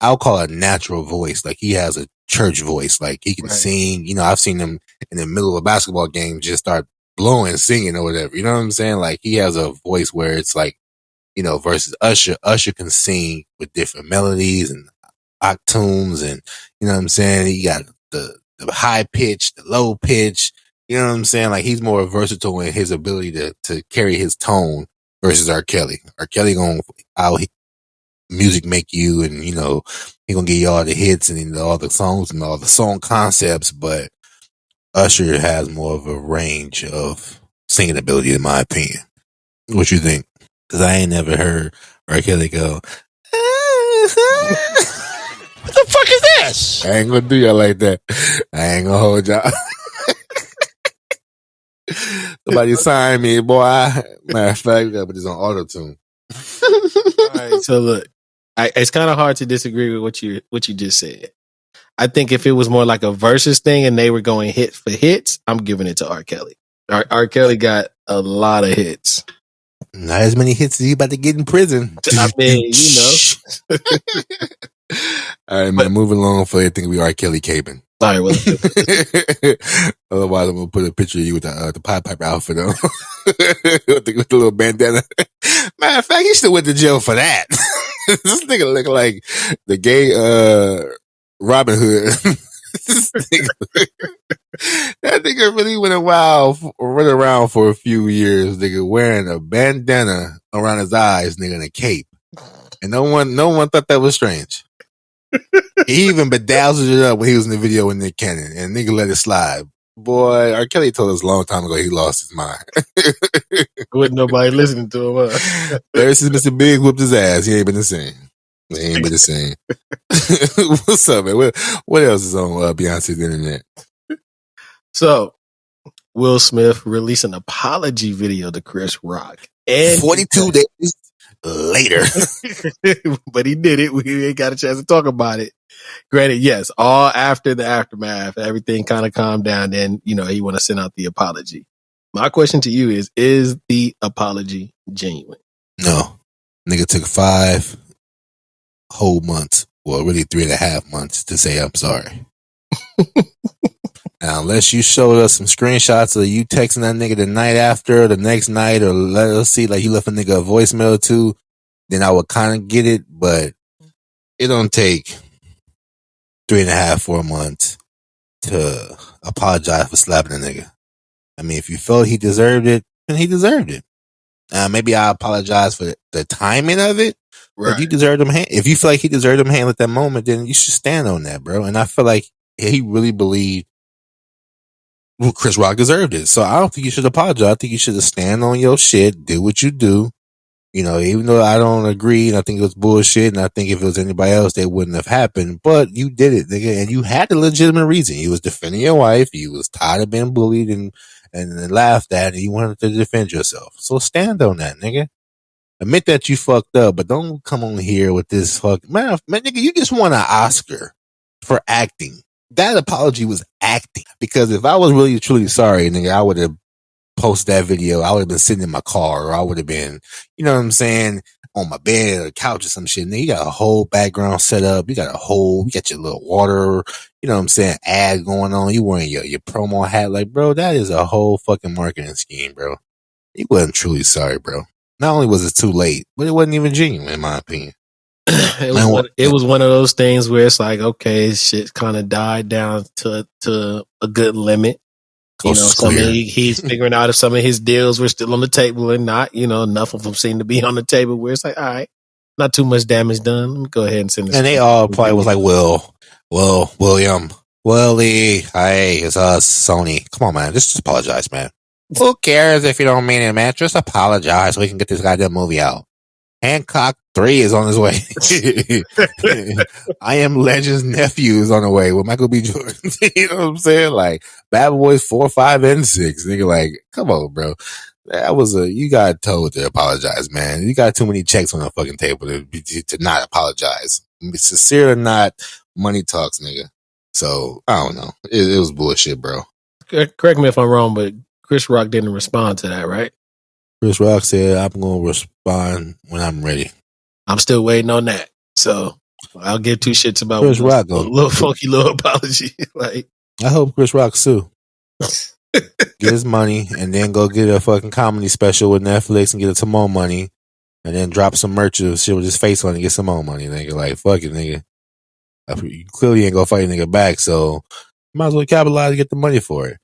I'll call it a natural voice. Like he has a church voice. Like he can sing. You know, I've seen him in the middle of a basketball game just start blowing, singing or whatever. You know what I'm saying? Like he has a voice where it's like, you know, versus Usher. Usher can sing with different melodies and octunes and, you know what I'm saying? He got the high pitch, the low pitch. You know what I'm saying? Like he's more versatile in his ability to carry his tone versus R. Kelly. R. Kelly gonna music make you, and you know he gonna give you all the hits and all the songs and all the song concepts, but Usher has more of a range of singing ability, in my opinion. What you think? Because I ain't never heard R. Kelly go. What the fuck is this? I ain't gonna do y'all like that. I ain't gonna hold y'all. Somebody sign me, boy. Matter of fact, we gotta put this on auto-tune. All right, so look, it's kind of hard to disagree with what you just said. I think if it was more like a versus thing and they were going hit for hits, I'm giving it to R. Kelly. R. Kelly got a lot of hits. Not as many hits as he about to get in prison. I mean, you know. All right, man, moving along for you think we R. Kelly caping. All right, well, otherwise I'm gonna put a picture of you with the Pied Piper outfit on, with the little bandana. Matter of fact, you should have went to jail for that. This nigga look like the gay Robin Hood. That nigga really went around for a few years, nigga, wearing a bandana around his eyes, nigga, and a cape, and no one thought that was strange. He even bedazzled it up when he was in the video with Nick Cannon, and nigga let it slide. Boy, R. Kelly told us a long time ago he lost his mind. Wasn't nobody listening to him. Huh? Ever since Mr. Big whooped his ass, he ain't been the same. He ain't been the same. What's up, man? What else is on Beyonce's internet? So, Will Smith released an apology video to Chris Rock. And 42 days later. But he did it. We ain't got a chance to talk about it. Granted, yes, all after the aftermath, everything kind of calmed down. Then, he want to send out the apology. My question to you is the apology genuine? No. Nigga took 5 whole months, well, really 3.5 months to say I'm sorry. Now, unless you showed us some screenshots of you texting that nigga the night after, or the next night, or let us see like you left a nigga a voicemail or two, then I would kind of get it, but it don't take 3.5, 4 months to apologize for slapping a nigga. I mean, if you felt he deserved it, then he deserved it. Maybe I apologize for the timing of it, Right. but you deserve them. If you feel like he deserved them handle at that moment, then you should stand on that, bro. And I feel like he really believed Chris Rock deserved it. So I don't think you should apologize. I think you should just stand on your shit, do what you do. Even though I don't agree and I think it was bullshit, and I think if it was anybody else, that wouldn't have happened. But you did it, nigga, and you had a legitimate reason. You was defending your wife. You was tired of being bullied and laughed at, and you wanted to defend yourself. So stand on that, nigga. Admit that you fucked up, but don't come on here with this man, nigga, you just won an Oscar for acting. That apology was acting. Because if I was really truly sorry, nigga, I would have posted that video. I would have been sitting in my car, or I would have been, you know what I'm saying, on my bed or couch or some shit. Nigga, you got a whole background set up. You got your little water, you know what I'm saying, ad going on. You wearing your promo hat. Like, bro, that is a whole fucking marketing scheme, bro. You wasn't truly sorry, bro. Not only was it too late, but it wasn't even genuine, in my opinion. It was one of those things where it's like, okay, shit kind of died down to a good limit. He's figuring out if some of his deals were still on the table or not. Enough of them seem to be on the table where it's like, all right, not too much damage done. Let me go ahead and send this. And they all probably was like, William, Willie, hey, it's us, Sony. Come on, man, just apologize, man. Who cares if you don't mean it, man? Just apologize so we can get this goddamn movie out. Hancock 3 is on his way. I Am Legend's nephew is on the way with Michael B. Jordan. You know what I'm saying? Like, Bad Boys 4, 5, and 6. Nigga, like, come on, bro. You got told to apologize, man. You got too many checks on the fucking table to not apologize. Sincere or not, money talks, nigga. So, I don't know. It was bullshit, bro. Correct me if I'm wrong, but Chris Rock didn't respond to that, right? Chris Rock said, I'm going to respond when I'm ready. I'm still waiting on that. So I'll give two shits about Chris Rock. A little funky little apology. Like, I hope Chris Rock sue. Get his money and then go get a fucking comedy special with Netflix and get some more money and then drop some merch of shit with his face on it and get some more money, nigga. Like, fuck it, nigga. You clearly ain't gonna fight a nigga back, so you might as well capitalize and get the money for it.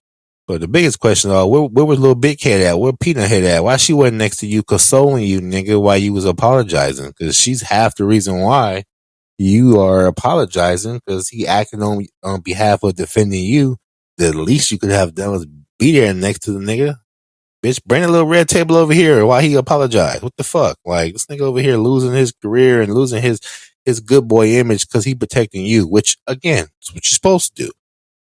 But the biggest question, where was little Big Head at? Where Peanut Head at? Why she wasn't next to you consoling you, nigga, while you was apologizing? Because she's half the reason why you are apologizing, because he acted on behalf of defending you. The least you could have done was be there next to the nigga. Bitch, bring a little red table over here while he apologized. What the fuck? Like, this nigga over here losing his career and losing his good boy image because he protecting you, which, again, is what you're supposed to do.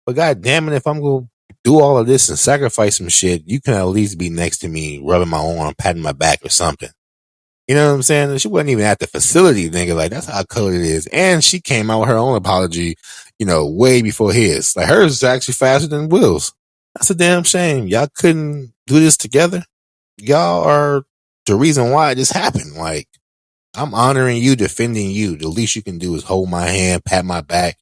But god damn it, if I'm going to do all of this and sacrifice some shit, you can at least be next to me, rubbing my arm, patting my back or something. You know what I'm saying? She wasn't even at the facility, nigga. Like, that's how cold it is. And she came out with her own apology, way before his. Like, hers is actually faster than Will's. That's a damn shame. Y'all couldn't do this together. Y'all are the reason why this happened. Like, I'm honoring you, defending you. The least you can do is hold my hand, pat my back.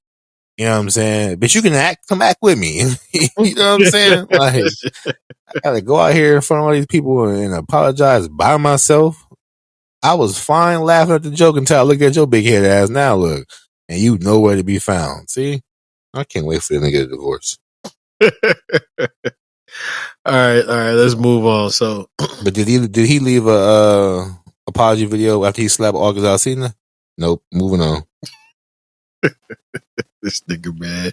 You know what I'm saying? But you can come act with me. You know what I'm saying? Like, I gotta go out here in front of all these people and apologize by myself. I was fine laughing at the joke until I look at your big head ass now, look. And you nowhere to be found. See? I can't wait for them to get a divorce. All right, let's move on. So, but did he leave a apology video after he slapped August Alsina? Nope. Moving on. This nigga, man.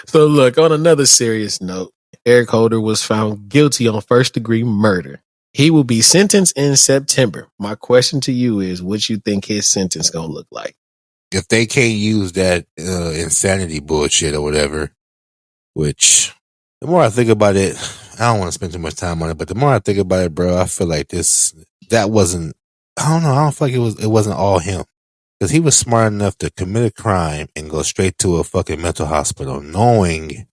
So, look, on another serious note, Eric Holder was found guilty on first-degree murder. He will be sentenced in September. My question to you is, what you think his sentence gonna look like? If they can't use that insanity bullshit or whatever, which the more I think about it, I don't want to spend too much time on it, but the more I think about it, bro, I feel like that wasn't, I don't know, I don't feel like it wasn't all him. Because he was smart enough to commit a crime and go straight to a fucking mental hospital, knowing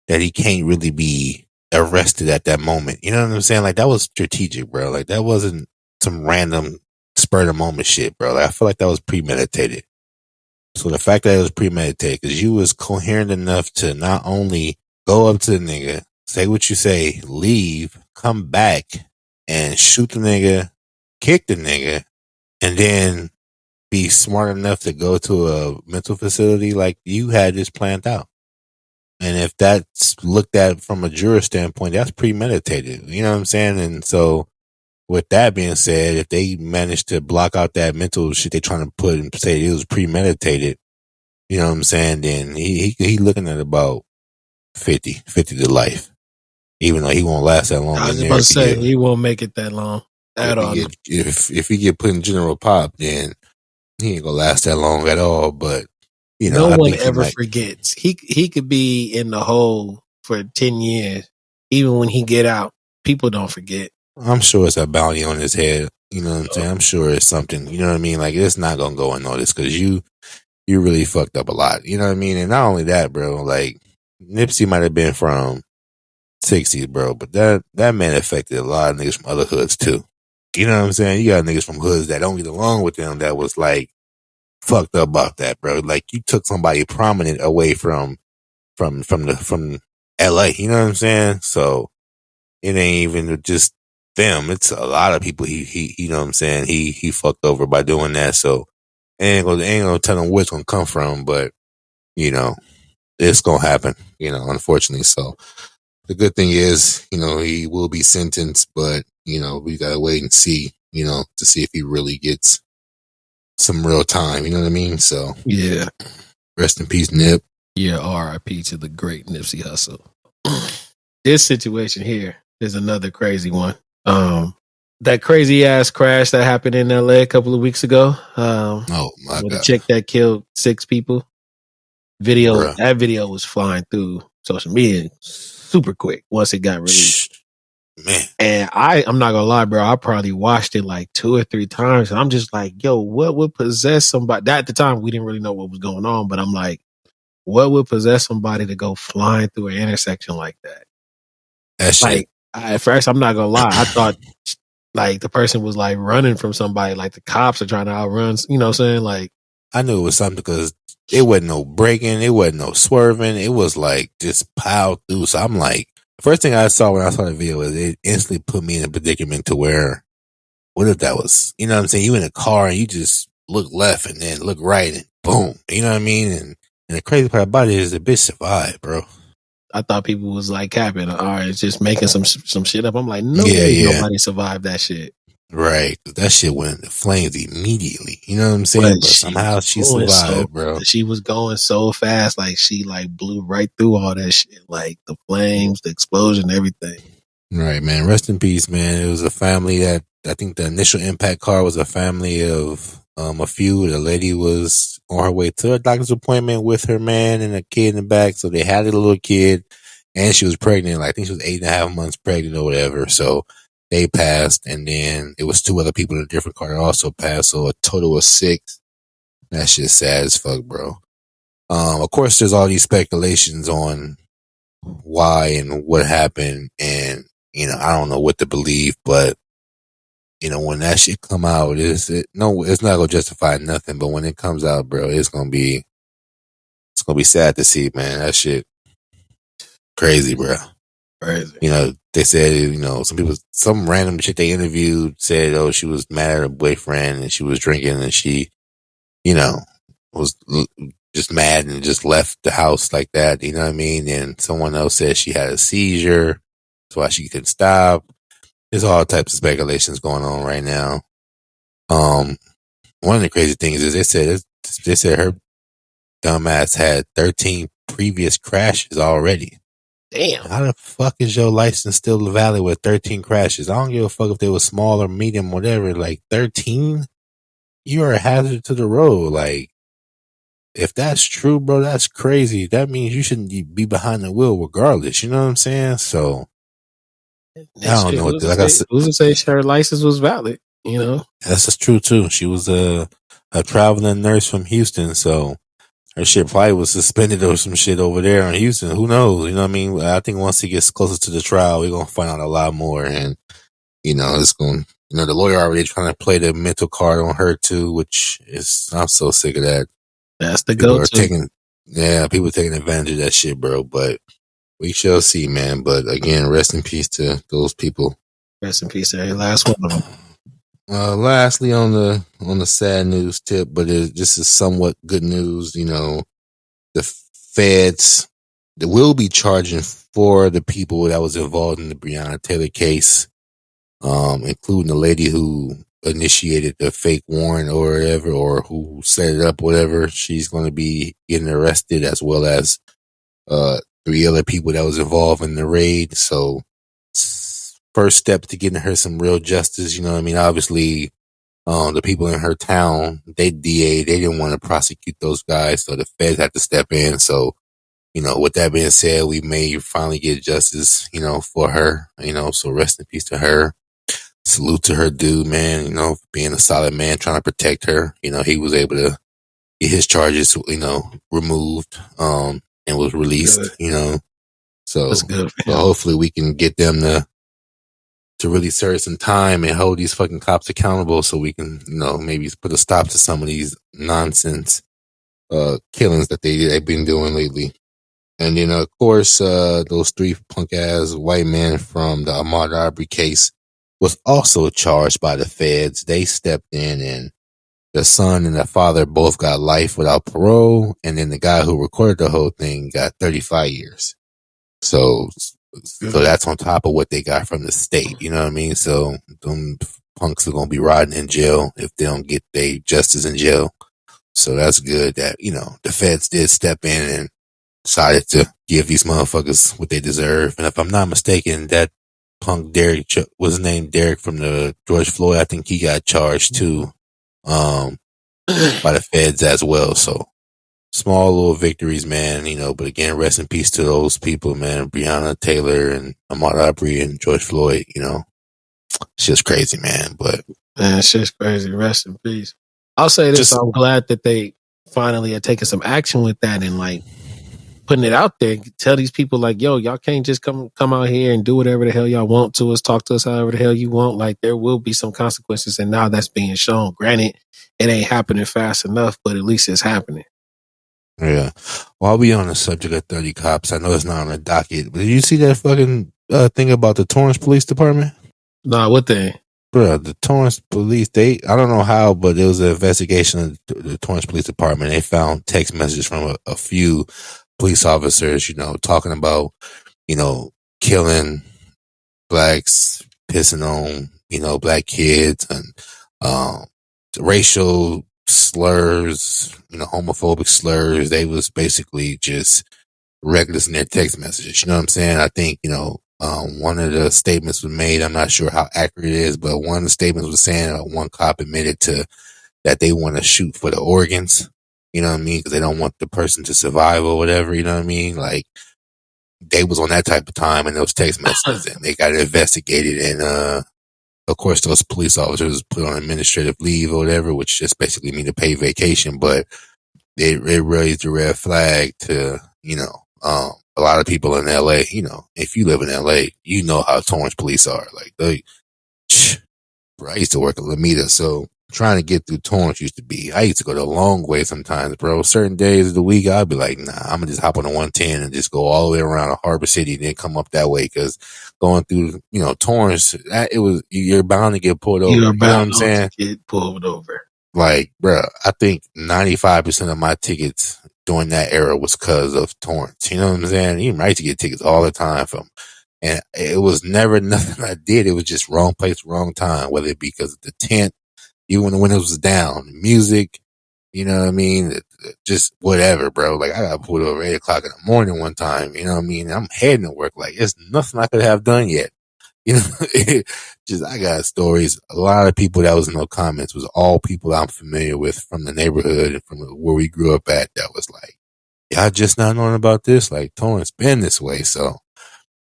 that he can't really be arrested at that moment. You know what I'm saying? Like, that was strategic, bro. Like, that wasn't some random spur of the moment shit, bro. Like, I feel like that was premeditated. So the fact that it was premeditated, because you was coherent enough to not only go up to the nigga, say what you say, leave, come back, and shoot the nigga, kick the nigga, and then be smart enough to go to a mental facility, like, you had this planned out. And if that's looked at from a juror standpoint, that's premeditated. You know what I'm saying? And so, with that being said, if they manage to block out that mental shit they trying to put and say it was premeditated, you know what I'm saying? Then he looking at about 50 to life, even though he won't last that long. I was about to say he won't make it that long at all. If he get put in general pop, then he ain't gonna last that long at all. But you know, no one ever forgets. He could be in the hole for 10 years. Even when he get out, people don't forget. I'm sure it's a bounty on his head. You know what I'm saying? I'm sure it's something. You know what I mean? Like, it's not gonna go unnoticed because you really fucked up a lot. You know what I mean? And not only that, bro. Like, Nipsey might have been from 60s, bro, but that man affected a lot of niggas from other hoods too. You know what I'm saying? You got niggas from hoods that don't get along with them that was like fucked up about that, bro. Like, you took somebody prominent away from LA. You know what I'm saying? So it ain't even just them. It's a lot of people he you know what I'm saying? He fucked over by doing that. So ain't gonna tell them where it's gonna come from, but you know, it's gonna happen, you know, unfortunately. So the good thing is, you know, he will be sentenced, but you know, we gotta wait and see, you know, to see if he really gets some real time. You know what I mean? So yeah, rest in peace, Nip. Yeah, R.I.P. to the great Nipsey Hussle. This situation here is another crazy one. That crazy ass crash that happened in L.A. a couple of weeks ago. Oh my with God! a chick that killed 6 people. Bruh. That video was flying through social media super quick once it got released. Man, and I'm not gonna lie, bro. I probably watched it like 2 or 3 times, and I'm just like, yo, what would possess somebody? That at the time we didn't really know what was going on, but I'm like, what would possess somebody to go flying through an intersection like that? That shit. Like, at first, I'm not gonna lie, I thought like the person was like running from somebody, like the cops are trying to outrun. You know what I'm saying? Like, I knew it was something because it wasn't no braking, it wasn't no swerving. It was like just piled through. So I'm like, first thing I saw when I saw the video was it instantly put me in a predicament to where, what if that was, you know what I'm saying? You in a car and you just look left and then look right and boom. You know what I mean? And the crazy part about it is the bitch survived, bro. I thought people was like capping, or it's just making some shit up. I'm like, no way nobody survived that shit. Right. That shit went into flames immediately. You know what I'm saying? But somehow she survived, bro. She was going so fast, like she like blew right through all that shit. Like the flames, the explosion, everything. Right, man. Rest in peace, man. It was a family that, I think the initial impact car was a family of a few. The lady was on her way to a doctor's appointment with her man and a kid in the back. So they had a little kid and she was pregnant. Like, I think she was 8.5 months pregnant or whatever. So they passed. And then it was 2 other people in a different car that also passed. So a total of 6. That shit's sad as fuck, bro. Of course, there's all these speculations on why and what happened. And, you know, I don't know what to believe, but you know, when that shit come out, it's not gonna justify nothing. But when it comes out, bro, it's gonna be sad to see, man. That shit crazy, bro. Crazy. You know, they said, you know, some random shit they interviewed said, oh, she was mad at her boyfriend and she was drinking and she, you know, was just mad and just left the house like that. You know what I mean? And someone else said she had a seizure, that's why she couldn't stop. There's all types of speculations going on right now. One of the crazy things is they said her dumbass had 13 previous crashes already. Damn. How the fuck is your license still valid with 13 crashes? I don't give a fuck if they were small or medium, whatever. Like 13, you're a hazard to the road. Like, if that's true, bro, that's crazy. That means you shouldn't be behind the wheel regardless. You know what I'm saying? So I don't know. Who's to say her license was valid? You know, that's just true too. She was a traveling nurse from Houston, so her shit probably was suspended or some shit over there in Houston. Who knows? You know what I mean? I think once he gets closer to the trial, we're gonna find out a lot more, and it's going. The lawyer already trying to play the mental card on her too, which is I'm so sick of that. That's the People are go-to. people taking advantage of that shit, bro. But we shall see, man. But again, rest in peace to those people. Rest in peace, every last one of them. Lastly, on the sad news tip, but this is somewhat good news. The feds that will be charging for the people that was involved in the Breonna Taylor case, including the lady who initiated the fake warrant or whatever, or who set it up, whatever. She's going to be getting arrested, as well as 3 other people that was involved in the raid. So, first step to getting her some real justice. You know what I mean? Obviously, the people in her town, they didn't want to prosecute those guys, so the feds had to step in. So, with that being said, we may finally get justice, for her, so rest in peace to her. Salute to her dude, man, for being a solid man, trying to protect her. He was able to get his charges, removed, and was released, So, That's good for him. hopefully we can get them to really serve some time and hold these fucking cops accountable, so we can, maybe put a stop to some of these nonsense killings that they've been doing lately. And then, of course, those 3 punk ass white men from the Ahmaud Arbery case was also charged by the feds. They stepped in, and the son and the father both got life without parole, and then the guy who recorded the whole thing got 35 years. So that's on top of what they got from the state. You know what I mean? So them punks are gonna be rotting in jail if they don't get their justice in jail. So that's good that the feds did step in and decided to give these motherfuckers what they deserve. And if I'm not mistaken, that punk Derek was named Derek from the George Floyd. I think he got charged too, by the feds as well. So small little victories, man. But again, rest in peace to those people, man. Breonna Taylor and Ahmaud Arbery and George Floyd. It's just crazy, man. But Man, shit's crazy. Rest in peace. I'll say this: I'm glad that they finally are taking some action with that and like putting it out there. Tell these people like, yo, y'all can't just come out here and do whatever the hell y'all want to us, talk to us however the hell you want. Like, there will be some consequences, and now that's being shown. Granted, it ain't happening fast enough, but at least it's happening. Yeah. While we on the subject of 30 cops, I know it's not on the docket, but did you see that fucking thing about the Torrance Police Department? Nah, what thing? Bro, the Torrance Police, I don't know how, but there was an investigation of the Torrance Police Department. They found text messages from a few police officers, talking about, killing blacks, pissing on, black kids, and racial slurs, homophobic slurs. They was basically just reckless in their text messages. You know what I'm saying? I think, one of the statements was made, I'm not sure how accurate it is, but one of the statements was saying one cop admitted that they want to shoot for the organs. You know what I mean? Because they don't want the person to survive or whatever. You know what I mean? Like, they was on that type of time in those text messages, and they got investigated, and of course those police officers put on administrative leave or whatever, which just basically means a paid vacation. But it raised a red flag to a lot of people in LA. If you live in LA, you know how Torrance police are. Like, I used to work at Lameda, so trying to get through Torrance I used to go the long way sometimes, bro. Certain days of the week, I'd be like, nah, I'm gonna just hop on the 110 and just go all the way around to Harbor City and then come up that way. Because going through, Torrance, you're bound to get pulled over. You're You know what I'm bound saying? to get pulled over. Like, bro, I think 95% of my tickets during that era was because of Torrance. You know what I'm saying? Even I used to get tickets all the time and it was never nothing I did. It was just wrong place, wrong time, whether it be because of the tent, even when the windows was down, music, you know what I mean? Just whatever, bro. Like, I got pulled over 8:00 in the morning one time, you know what I mean? I'm heading to work. Like, it's nothing I could have done yet. I got stories. A lot of people that was in the comments was all people I'm familiar with from the neighborhood and from where we grew up at, that was like, y'all just not knowing about this? Like, Torrance been this way. So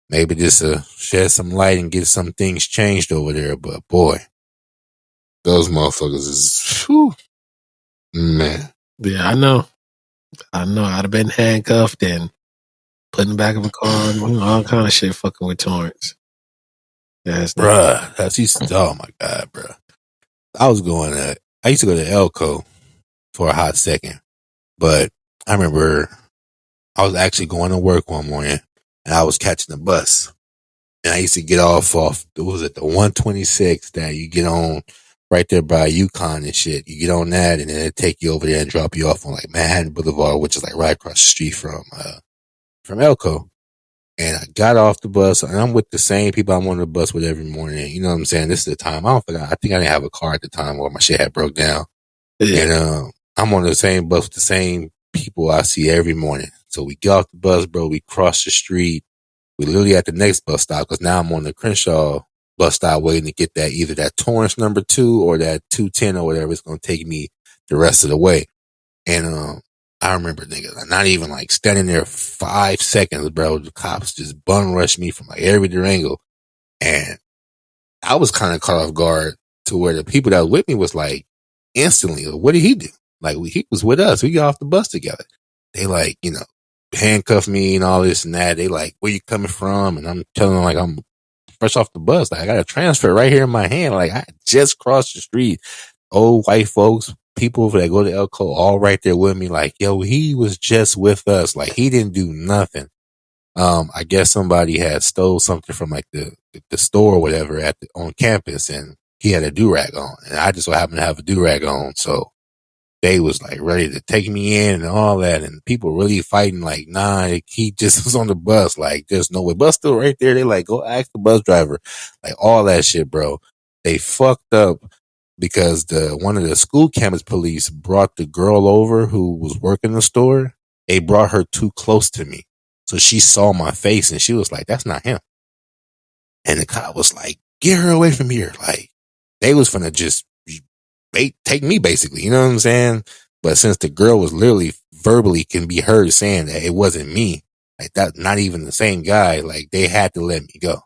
maybe just shed some light and get some things changed over there. But boy, those motherfuckers is, whew. Man. Yeah, I know. I'd have been handcuffed and put in the back of a car, all kind of shit fucking with Torrance. Yes, Bruh, oh my God, bruh. I used to go to Elko for a hot second, but I remember I was actually going to work one morning and I was catching the bus. And I used to get off, what was it, the 126 that you get on right there by Yukon and shit. You get on that and then it'll take you over there and drop you off on like Manhattan Boulevard, which is like right across the street from Elko. And I got off the bus and I'm with the same people I'm on the bus with every morning. You know what I'm saying? This is the time. I think I didn't have a car at the time or my shit had broke down. Yeah. And I'm on the same bus with the same people I see every morning. So we get off the bus, bro. We cross the street. We literally at the next bus stop because now I'm on the Crenshaw bus stop waiting to get that either that Torrance number 2 or that 210 or whatever. It's going to take me the rest of the way. And I remember, nigga, not even like standing there 5 seconds, bro. The cops just bum rushed me from like every angle. And I was kind of caught off guard to where the people that was with me was like instantly, what did he do? Like he was with us. We got off the bus together. They like, handcuff me and all this and that. They like, where you coming from? And I'm telling them like I'm fresh off the bus. Like I got a transfer right here in my hand. Like I just crossed the street. Old white folks, people that go to Elko, all right there with me. Like, yo, he was just with us. Like he didn't do nothing. I guess somebody had stole something from like the store or whatever on campus, and he had a do-rag on, and I just so happened to have a do-rag on, so they was like ready to take me in and all that, and people really fighting like, nah, he just was on the bus, like there's no way. Bus still right there. They like, go ask the bus driver, like all that shit, bro. They fucked up because one of the school campus police brought the girl over who was working the store. They brought her too close to me. So she saw my face and she was like, that's not him. And the cop was like, get her away from here. Like they was finna just take me basically, you know what I'm saying? But since the girl was literally verbally can be heard saying that it wasn't me, like that, not even the same guy, like they had to let me go.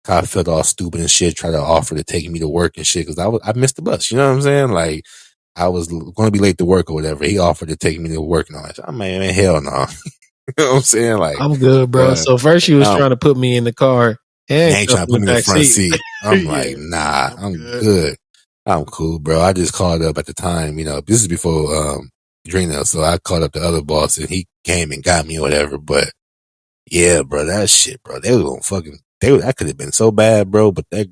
Cop felt all stupid and shit, tried to offer to take me to work and shit. Cause I missed the bus, you know what I'm saying? Like I was going to be late to work or whatever. He offered to take me to work and all that. I'm like, man, hell no. You know what I'm saying? Like, I'm good, bro. So first you was trying to put me in the car and ain't trying to put me in the front seat. I'm like, nah, I'm good. I'm cool, bro. I just called up at the time, this is before Drino, so I called up the other boss and he came and got me or whatever. But yeah, bro, that shit, bro, they was gonna that could have been so bad, bro. But that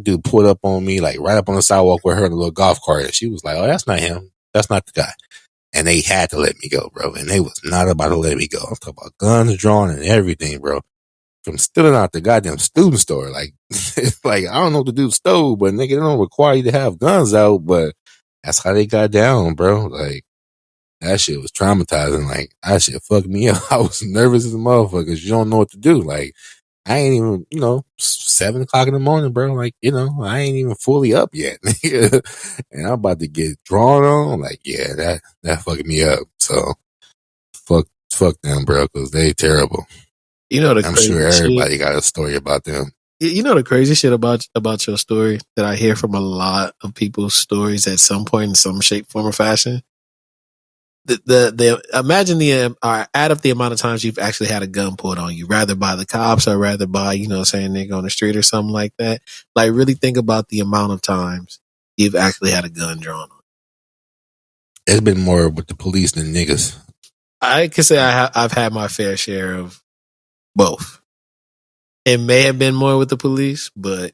dude pulled up on me like right up on the sidewalk with her in a little golf cart, and she was like, oh, that's not him. That's not the guy. And they had to let me go, bro. And they was not about to let me go. I'm talking about guns drawn and everything, bro. From stealing out the goddamn student store. Like, like I don't know what the dude stole, but nigga, they don't require you to have guns out. But that's how they got down, bro. Like, that shit was traumatizing. Like, that shit fucked me up. I was nervous as a motherfucker because you don't know what to do. Like, I ain't even, 7 o'clock in the morning, bro. Like, I ain't even fully up yet. And I'm about to get drawn on. Like, yeah, that fucked me up. So, fuck them, bro, because they terrible. I'm sure everybody got a story about them. You know the crazy shit about your story that I hear from a lot of people's stories at some point in some shape, form, or fashion? Imagine add up the amount of times you've actually had a gun pulled on you, rather by the cops or rather by, saying nigga on the street or something like that. Like really think about the amount of times you've actually had a gun drawn on you. It's been more with the police than niggas. I can say I've had my fair share of both. It may have been more with the police, but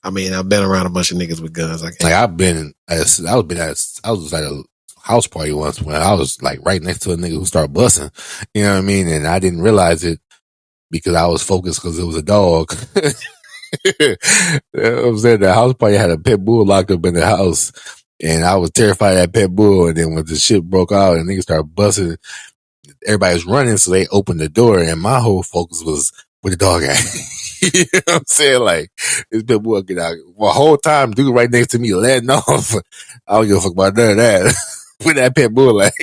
I mean, I've been around a bunch of niggas with guns. I was at a house party once when I was like right next to a nigga who started busting. You know what I mean? And I didn't realize it because I was focused because it was a dog. You know what I'm saying? The house party had a pit bull locked up in the house, and I was terrified of that pit bull. And then when the shit broke out and niggas started busting, everybody was running, so they opened the door, and my whole focus was where the dog at. You know what I'm saying? Like, this pit bull get out. The whole time, dude right next to me letting off. I don't give a fuck about none of that. With that pit bull, like,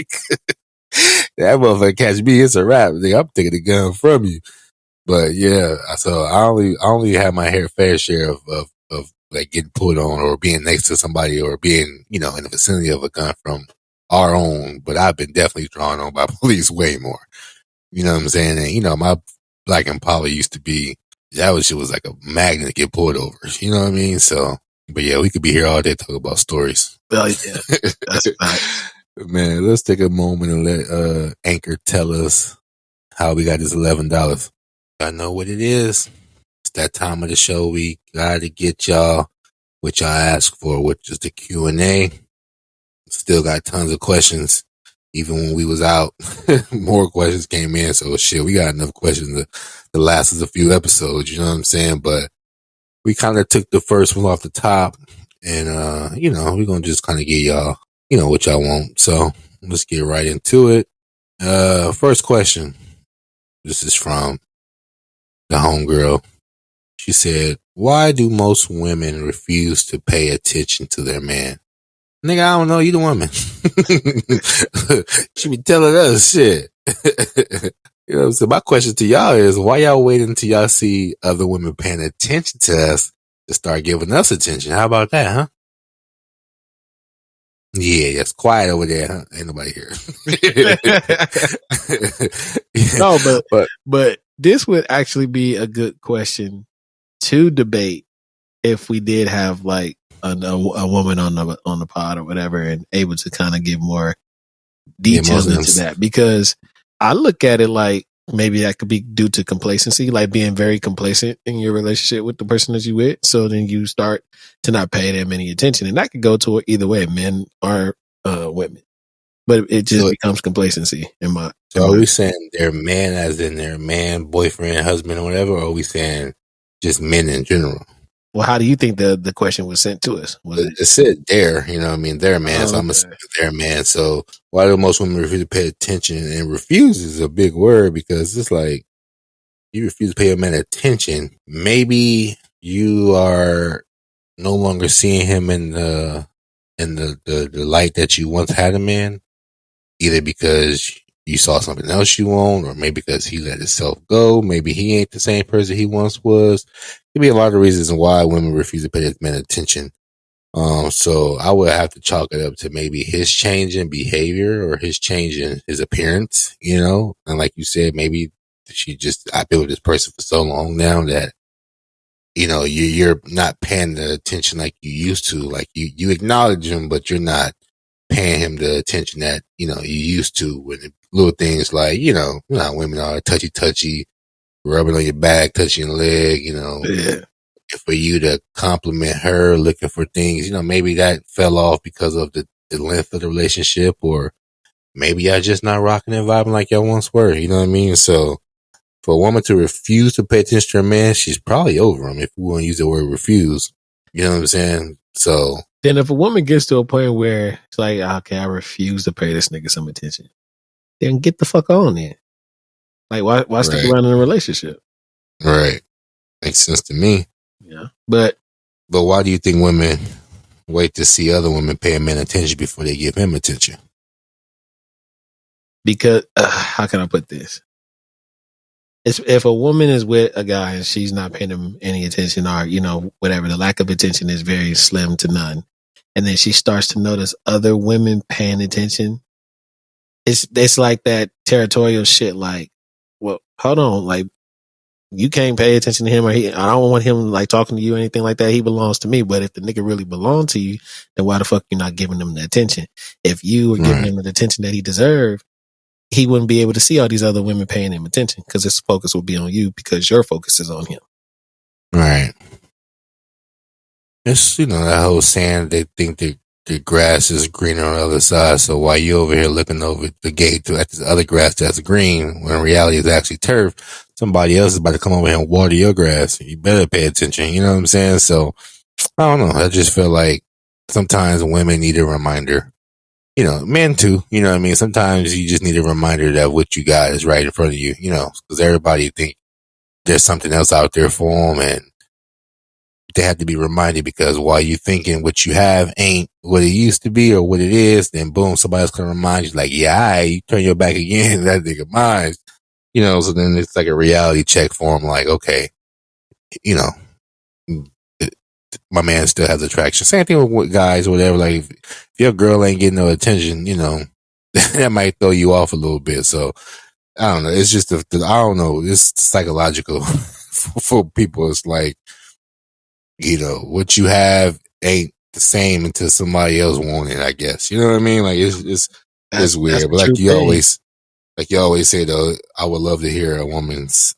that motherfucker catch me, it's a wrap. I'm taking the gun from you. But yeah, so I only have my fair share of like getting pulled on or being next to somebody or being, in the vicinity of a gun from our own, but I've been definitely drawn on by police way more. You know what I'm saying? And, you know, my Black Impala used to be, that shit was like a magnet to get pulled over. You know what I mean? So, but yeah, we could be here all day talking about stories. Oh, yeah. That's nice. Man, let's take a moment and let Anchor tell us how we got this $11. I know what it is. It's that time of the show we got to get y'all what y'all asked for, which is the Q&A. Still got tons of questions. Even when we was out, more questions came in. So shit, we got enough questions to last us a few episodes. You know what I'm saying? But we kind of took the first one off the top, and you know, we're gonna just kind of get y'all, you know, what y'all want. So let's get right into it. First question. This is from the homegirl. She said, "Why do most women refuse to pay attention to their man?" Nigga, I don't know. You the woman. She be telling us shit. You know what I'm saying? My question to y'all is, why y'all waiting until y'all see other women paying attention to us to start giving us attention? How about that, huh? Yeah, it's quiet over there, huh? Ain't nobody here. No, but this would actually be a good question to debate if we did have like a woman on the pod or whatever, and able to kind of give more details into that, because I look at it like maybe that could be due to complacency, like being very complacent in your relationship with the person that you with. So then you start to not pay them any attention, and that could go to either way, men or women. But it just becomes complacency in my. So are we saying their man as in their man, boyfriend, husband, or whatever, or are we saying just men in general? Well, how do you think the question was sent to us? It said there, you know what I mean? Their man, so I'm assuming their man. So why do most women refuse to pay attention? And refuse is a big word, because it's like, you refuse to pay a man attention. Maybe you are no longer seeing him in the light that you once had him in, either because you saw something else you want, or maybe because he let himself go. Maybe he ain't the same person he once was. Could be a lot of reasons why women refuse to pay men attention. So I would have to chalk it up to maybe his change in behavior or his change in his appearance, you know? And like you said, maybe I've been with this person for so long now that, you know, you're not paying the attention like you used to. Like you acknowledge him, but you're not paying him the attention that, you know, you used to, with little things like, you know how women are, touchy, rubbing on your back, touching your leg, you know. Yeah. For you to compliment her, looking for things, you know, maybe that fell off because of the length of the relationship, or maybe y'all just not rocking and vibing like y'all once were, you know what I mean? So for a woman to refuse to pay attention to her man, she's probably over him, if we want to use the word refuse. You know what I'm saying? So then if a woman gets to a point where it's like, okay, I refuse to pay this nigga some attention, then get the fuck on then. Like, why stick around in a relationship? Right. Makes sense to me. Yeah. But why do you think women wait to see other women paying men attention before they give him attention? Because, how can I put this? If a woman is with a guy and she's not paying him any attention, or, you know, whatever, the lack of attention is very slim to none, and then she starts to notice other women paying attention, it's like that territorial shit, like, well, hold on, like, you can't pay attention to him, or I don't want him like talking to you or anything like that. He belongs to me. But if the nigga really belonged to you, then why the fuck you not giving him the attention? If you were giving him the attention that he deserved, he wouldn't be able to see all these other women paying him attention, because his focus will be on you, because your focus is on him. Right. It's, you know, that whole saying, they think that the grass is greener on the other side. So while you over here looking over the gate at this other grass that's green, when in reality it's actually turf, somebody else is about to come over here and water your grass. You better pay attention. You know what I'm saying? So I don't know. I just feel like sometimes women need a reminder. You know, men too. You know what I mean? Sometimes you just need a reminder that what you got is right in front of you. You know, because everybody think there's something else out there for them, and they have to be reminded, because while you thinking what you have ain't what it used to be or what it is, then boom, somebody else can remind you, like, yeah, you turn your back again, that nigga mine. You know, so then it's like a reality check for them, like, okay, you know, my man still has attraction. Same thing with guys or whatever. Like if your girl ain't getting no attention, that might throw you off a little bit. So I don't know. It's just I don't know. It's psychological for people. It's like, what you have ain't the same until somebody else want it, I guess. You know what I mean? Like it's weird. But like you always say though, I would love to hear a woman's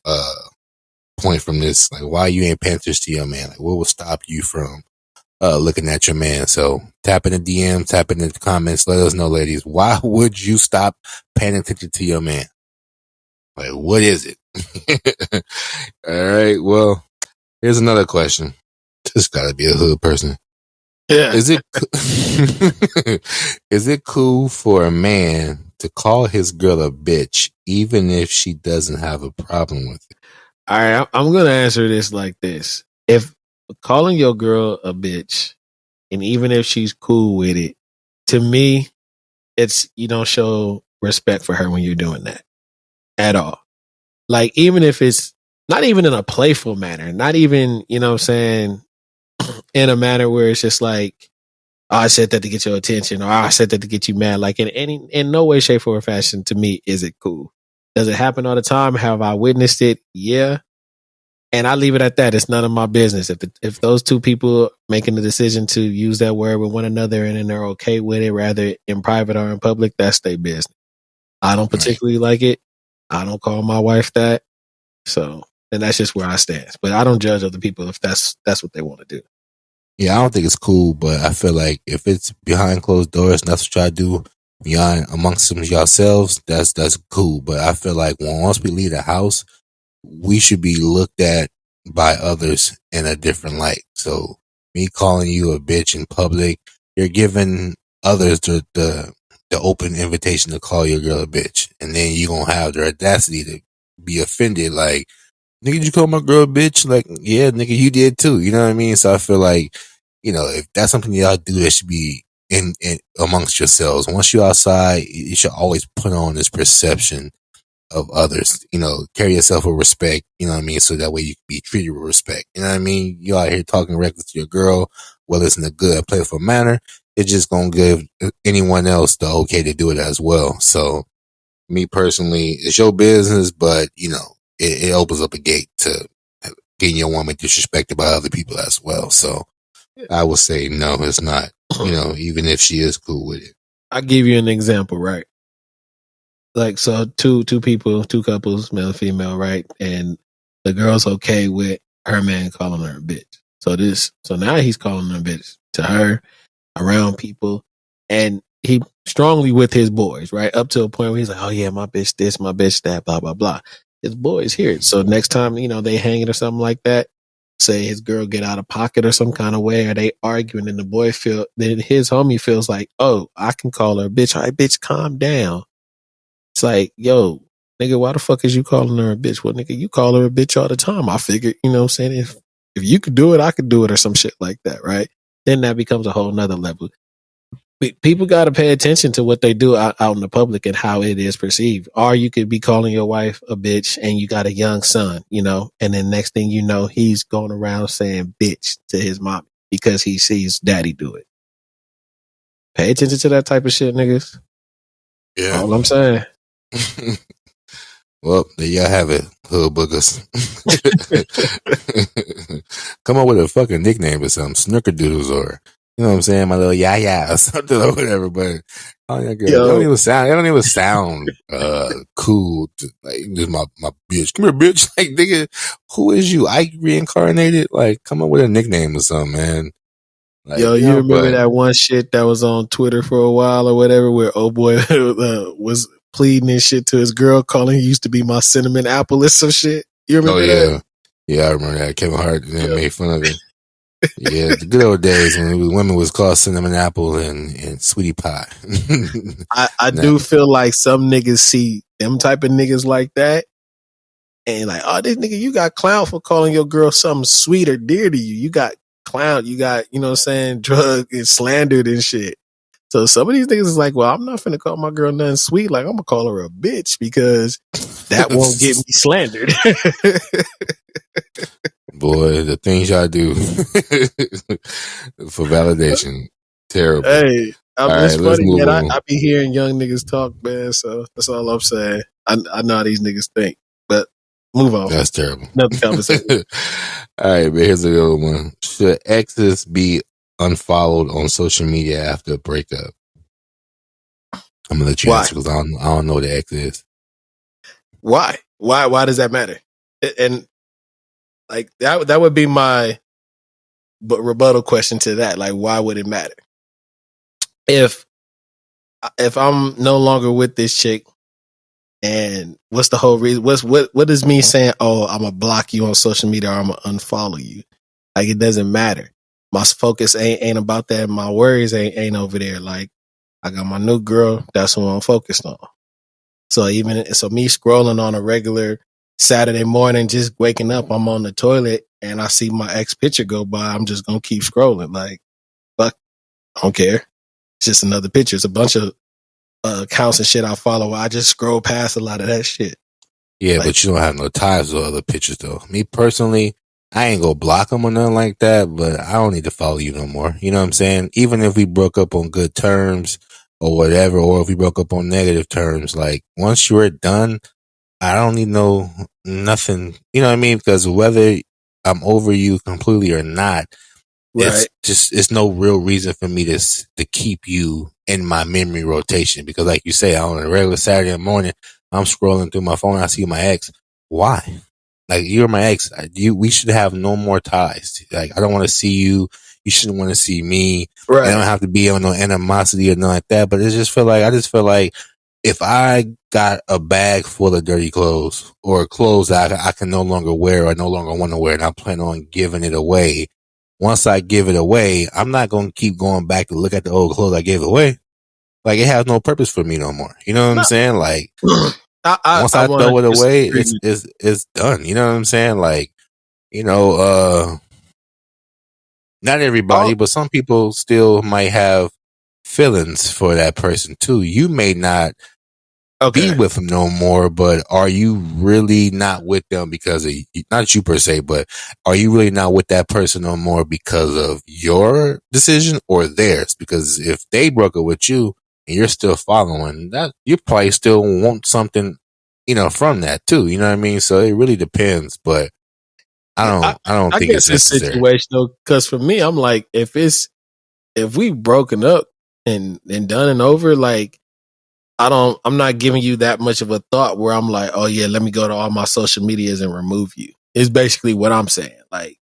point from this. Like why you ain't paying attention to your man? Like what will stop you from looking at your man? So tap in the DM, tap in the comments, let us know, ladies. Why would you stop paying attention to your man? Like what is it? All right, well, here's another question. This gotta be a hood person. Yeah. Is it cool for a man to call his girl a bitch even if she doesn't have a problem with it? All right, I'm going to answer this like this. If calling your girl a bitch, and even if she's cool with it, to me, it's you don't show respect for her when you're doing that at all. Like, even if it's not even in a playful manner, not even, you know what I'm saying, in a manner where it's just like, oh, I said that to get your attention, or I said that to get you mad. Like, in no way, shape, or fashion, to me, is it cool. Does it happen all the time? Have I witnessed it? Yeah. And I leave it at that. It's none of my business. If those two people making the decision to use that word with one another and then they're okay with it, rather in private or in public, that's their business. I don't particularly like it. I don't call my wife that. So, and that's just where I stand. But I don't judge other people if that's what they want to do. Yeah, I don't think it's cool, but I feel like if it's behind closed doors and that's what y'all do beyond amongst yourselves, that's cool. But I feel like once we leave the house, we should be looked at by others in a different light. So me calling you a bitch in public, you're giving others the open invitation to call your girl a bitch. And then you gonna have the audacity to be offended. Like, nigga, did you call my girl a bitch? Like, yeah, nigga, you did too. You know what I mean? So I feel like, if that's something y'all do, that should be in amongst yourselves. Once you're outside, you should always put on this perception of others, carry yourself with respect, you know what I mean? So that way you can be treated with respect. You know what I mean? You out here talking reckless to your girl, whether it's in a good, playful manner, it's just going to give anyone else the okay to do it as well. So me personally, it's your business, but it opens up a gate to getting your woman disrespected by other people as well. So I would say no, it's not, even if she is cool with it. I'll give you an example, right? Like, so two people, two couples, male and female, right? And the girl's okay with her man calling her a bitch. So now he's calling her a bitch to her, around people, and he strongly with his boys, right? Up to a point where he's like, oh yeah, my bitch this, my bitch that, blah, blah, blah. His boys hear it. So next time, they hang it or something like that, say his girl get out of pocket or some kind of way, or they arguing, and the boy then his homie feels like, oh, I can call her a bitch. All right, bitch, calm down. It's like, yo, nigga, why the fuck is you calling her a bitch? Well, nigga, you call her a bitch all the time. I figured, you know what I'm saying? If you could do it, I could do it, or some shit like that, right? Then that becomes a whole nother level. People got to pay attention to what they do out in the public and how it is perceived. Or you could be calling your wife a bitch and you got a young son, and then next thing you know, he's going around saying bitch to his mom because he sees daddy do it. Pay attention to that type of shit, niggas. Yeah. All I'm saying. Well, there y'all have it, hood boogers. Come up with a fucking nickname or something, Snookerdoodles, or you know what I'm saying, my little or something or whatever. But it don't even sound cool. Like, just my bitch, come here, bitch. Like, nigga, who is you? I reincarnated. Like, come up with a nickname or something, man. Like, you remember that one shit that was on Twitter for a while or whatever, where old boy was pleading and shit to his girl, calling he used to be my cinnamon apple or some shit. You remember that? Yeah, I remember that. Kevin Hart made fun of it. Yeah, the good old days when women was called cinnamon apple and sweetie pie. I do feel like some niggas see them type of niggas like that and like, oh, this nigga, you got clown for calling your girl something sweet or dear to you. You got clown, you got, you know what I'm saying, drugged and slandered and shit. So some of these niggas is like, well, I'm not finna call my girl nothing sweet. Like, I'm gonna call her a bitch because that won't get me slandered. Boy, the things y'all do for validation. Terrible. Hey, All it's right, let's funny, move man. on. I be hearing young niggas talk, man. So that's all I'm saying. I know how these niggas think, but move on. That's terrible. Another conversation. All right, but here's a good one. Should exes be unfollowed on social media after a breakup? I'm gonna let you Why? answer because I don't know what the ex is. Why? Why does that matter? And like that would be my rebuttal question to that. Like, why would it matter? If I'm no longer with this chick, and what's the whole reason? What is me saying? Oh, I'm gonna block you on social media, or I'm gonna unfollow you. Like, it doesn't matter. My focus ain't about that. My worries ain't over there. Like, I got my new girl. That's what I'm focused on. So me scrolling on a regular Saturday morning, just waking up, I'm on the toilet and I see my ex picture go by. I'm just gonna keep scrolling. Like, fuck, I don't care. It's just another picture. It's a bunch of accounts and shit I follow. I just scroll past a lot of that shit. Yeah, Like, but you don't have no ties with other pictures though. Me personally, I ain't gonna block them or nothing like that, but I don't need to follow you no more. You know what I'm saying? Even if we broke up on good terms or whatever, or if we broke up on negative terms, like once you're done, I don't need nothing. You know what I mean? Because whether I'm over you completely or not, right. it's no real reason for me to keep you in my memory rotation. Because like you say, on a regular Saturday morning, I'm scrolling through my phone, I see my ex. Why? Like, you're my ex. We should have no more ties. Like, I don't want to see you. You shouldn't want to see me. Right. I don't have to be on no animosity or nothing like that. But I just feel like if I got a bag full of dirty clothes or clothes that I can no longer wear or no longer want to wear, and I plan on giving it away, once I give it away, I'm not going to keep going back to look at the old clothes I gave away. Like, it has no purpose for me no more. You know what I'm saying? Like, once I throw it away, it's done. You know what I'm saying? Like, not everybody, but some people still might have feelings for that person too. You may not be with them no more, but are you really not with them because of, not you per se, but are you really not with that person no more because of your decision or theirs? Because if they broke up with you and you're still following that, you probably still want something, from that too. You know what I mean? So it really depends, but I don't think it's necessary. Situational, because for me, I'm like, if we broken up and done and over, like, I'm not giving you that much of a thought where I'm like, oh yeah, let me go to all my social medias and remove you. It's basically what I'm saying. Like,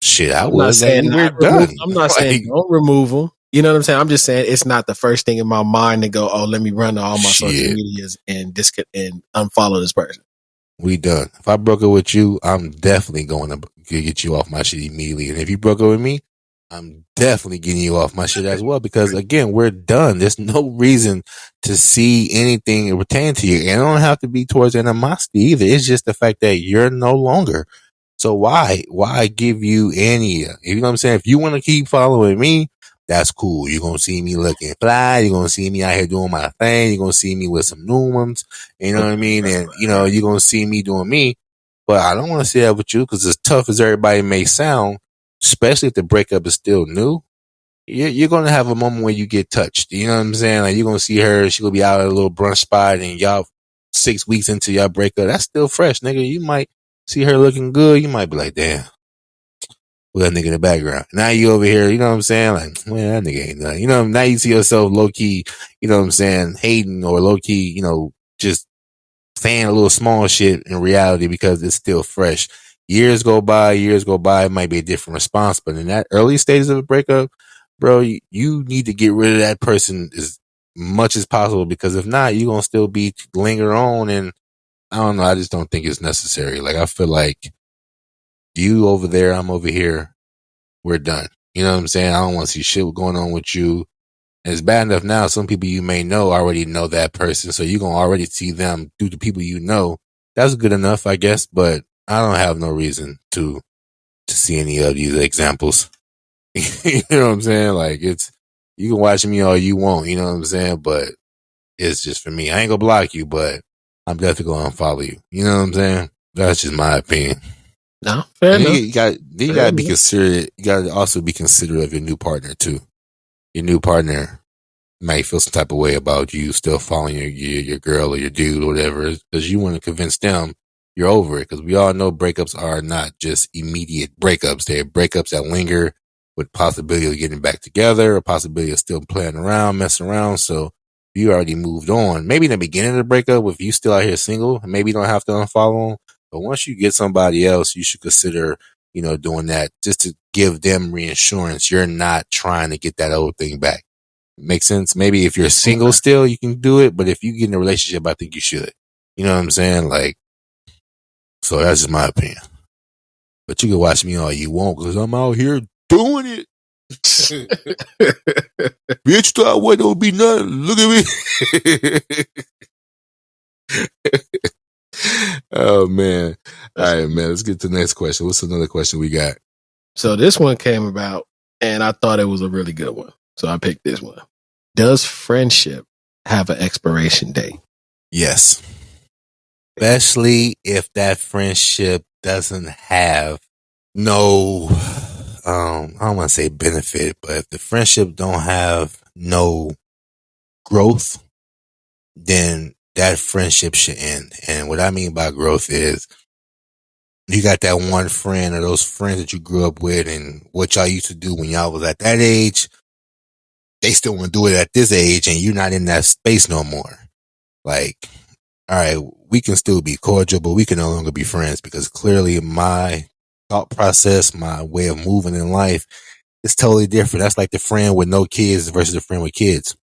shit, I'm not saying we're done. I'm not saying don't remove them. You know what I'm saying? I'm just saying it's not the first thing in my mind to go, oh, let me run to all my social medias and and unfollow this person. We done. If I broke up with you, I'm definitely going to get you off my shit immediately. And if you broke up with me, I'm definitely getting you off my shit as well. Because again, we're done. There's no reason to see anything pertain to you. And it don't have to be towards animosity either. It's just the fact that you're no longer. So why give you any? You know what I'm saying? If you want to keep following me, that's cool. You're going to see me looking fly. You're going to see me out here doing my thing. You're going to see me with some new ones. You know what I mean? And, you're going to see me doing me. But I don't want to see that with you because as tough as everybody may sound, especially if the breakup is still new, you're going to have a moment where you get touched. You know what I'm saying? Like, you're going to see her. She's going to be out at a little brunch spot and y'all 6 weeks into y'all breakup. That's still fresh, nigga. You might see her looking good. You might be like, damn. With that nigga in the background. Now you over here, you know what I'm saying? Like, man, that nigga ain't nothing. Now you see yourself low key, you know what I'm saying, hating or low key, just saying a little small shit in reality because it's still fresh. Years go by, it might be a different response. But in that early stages of a breakup, bro, you need to get rid of that person as much as possible because if not, you're going to still be linger on. And I don't know. I just don't think it's necessary. Like, I feel like you over there, I'm over here. We're done. You know what I'm saying? I don't want to see shit going on with you. And it's bad enough now. Some people you may know already know that person. So you're going to already see them through the people you know. That's good enough, I guess. But I don't have no reason to see any of these examples. You know what I'm saying? Like, you can watch me all you want. You know what I'm saying? But it's just for me. I ain't going to block you, but I'm definitely going to unfollow you. You know what I'm saying? That's just my opinion. No, fair And enough. you gotta be considerate. You gotta also be considerate of your new partner too. Your new partner might feel some type of way about you still following your girl or your dude or whatever, because you want to convince them you're over it. Because we all know breakups are not just immediate breakups; they're breakups that linger with possibility of getting back together, a possibility of still playing around, messing around. So you already moved on. Maybe in the beginning of the breakup, if you still out here single, maybe you don't have to unfollow them. But once you get somebody else, you should consider, doing that just to give them reassurance you're not trying to get that old thing back. Make sense? Maybe if you're single still, you can do it. But if you get in a relationship, I think you should. You know what I'm saying? Like, so that's just my opinion. But you can watch me all you want because I'm out here doing it. Bitch, thought what don't be nothing. Look at me. Oh, man. All right, man. Let's get to the next question. What's another question we got? So this one came about, and I thought it was a really good one. So I picked this one. Does friendship have an expiration date? Yes. Especially if that friendship doesn't have no, I don't want to say benefit, but if the friendship don't have no growth, then that friendship should end. And what I mean by growth is you got that one friend or those friends that you grew up with and what y'all used to do when y'all was at that age, they still want to do it at this age and you're not in that space no more. Like, all right, we can still be cordial, but we can no longer be friends because clearly my thought process, my way of moving in life is totally different. That's like the friend with no kids versus the friend with kids.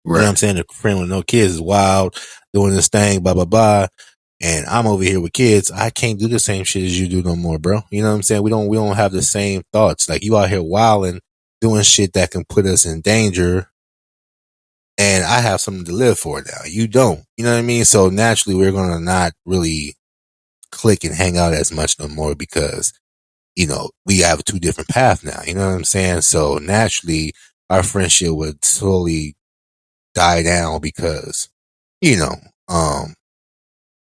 Right. You know what I'm saying? The friend with no kids is wild, doing this thing, blah, blah, blah. And I'm over here with kids. I can't do the same shit as you do no more, bro. You know what I'm saying? We don't have the same thoughts. Like you out here wilding, doing shit that can put us in danger. And I have something to live for now. You don't. You know what I mean? So naturally, we're going to not really click and hang out as much no more because, we have two different paths now. You know what I'm saying? So naturally, our friendship would slowly die down because,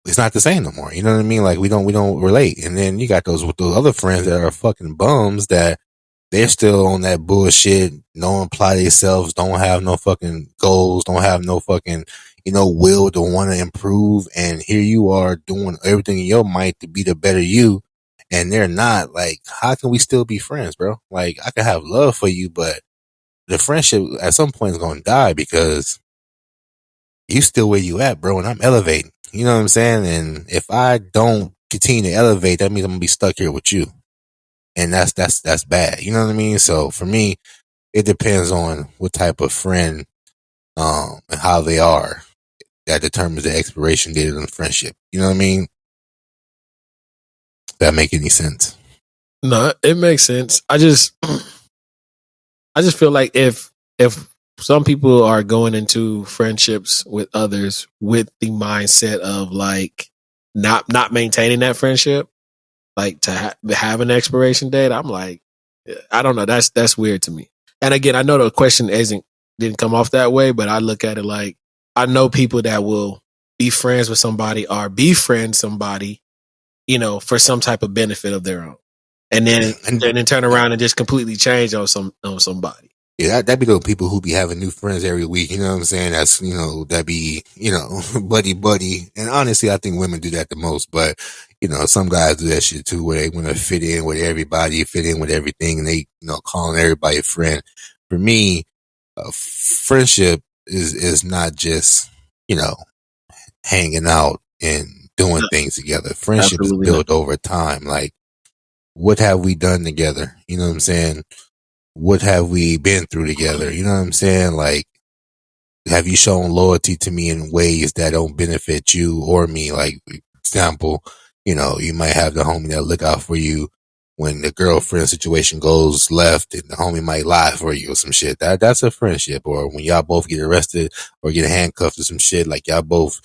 it's not the same no more. You know what I mean? Like we don't relate. And then you got those other friends that are fucking bums that they're still on that bullshit, don't apply themselves, don't have no fucking goals, don't have no fucking, will to want to improve. And here you are doing everything in your might to be the better you. And they're not. Like, how can we still be friends, bro? Like, I can have love for you, but the friendship at some point is going to die because you still where you at, bro. And I'm elevating. You know what I'm saying? And if I don't continue to elevate, that means I'm going to be stuck here with you. And that's bad. You know what I mean? So for me, it depends on what type of friend, and how they are that determines the expiration date of the friendship. You know what I mean? Does that make any sense? No, it makes sense. I just feel like if some people are going into friendships with others with the mindset of like not maintaining that friendship, like to have an expiration date, I'm like, I don't know. That's weird to me. And again, I know the question didn't come off that way, but I look at it like I know people that will be friends with somebody or befriend somebody, for some type of benefit of their own, and then turn around and just completely change on somebody. Yeah, that'd be those people who be having new friends every week. You know what I'm saying? That's, that'd be, buddy. And honestly, I think women do that the most. But, some guys do that shit too, where they want to fit in with everybody, fit in with everything, and they, calling everybody a friend. For me, friendship is not just, hanging out and doing things together. Friendship Absolutely is built over time. Like, what have we done together? You know what I'm saying? What have we been through together? You know what I'm saying? Like, have you shown loyalty to me in ways that don't benefit you or me? Like, example, you might have the homie that look out for you when the girlfriend situation goes left and the homie might lie for you or some shit. That's a friendship. Or when y'all both get arrested or get handcuffed or some shit, like y'all both,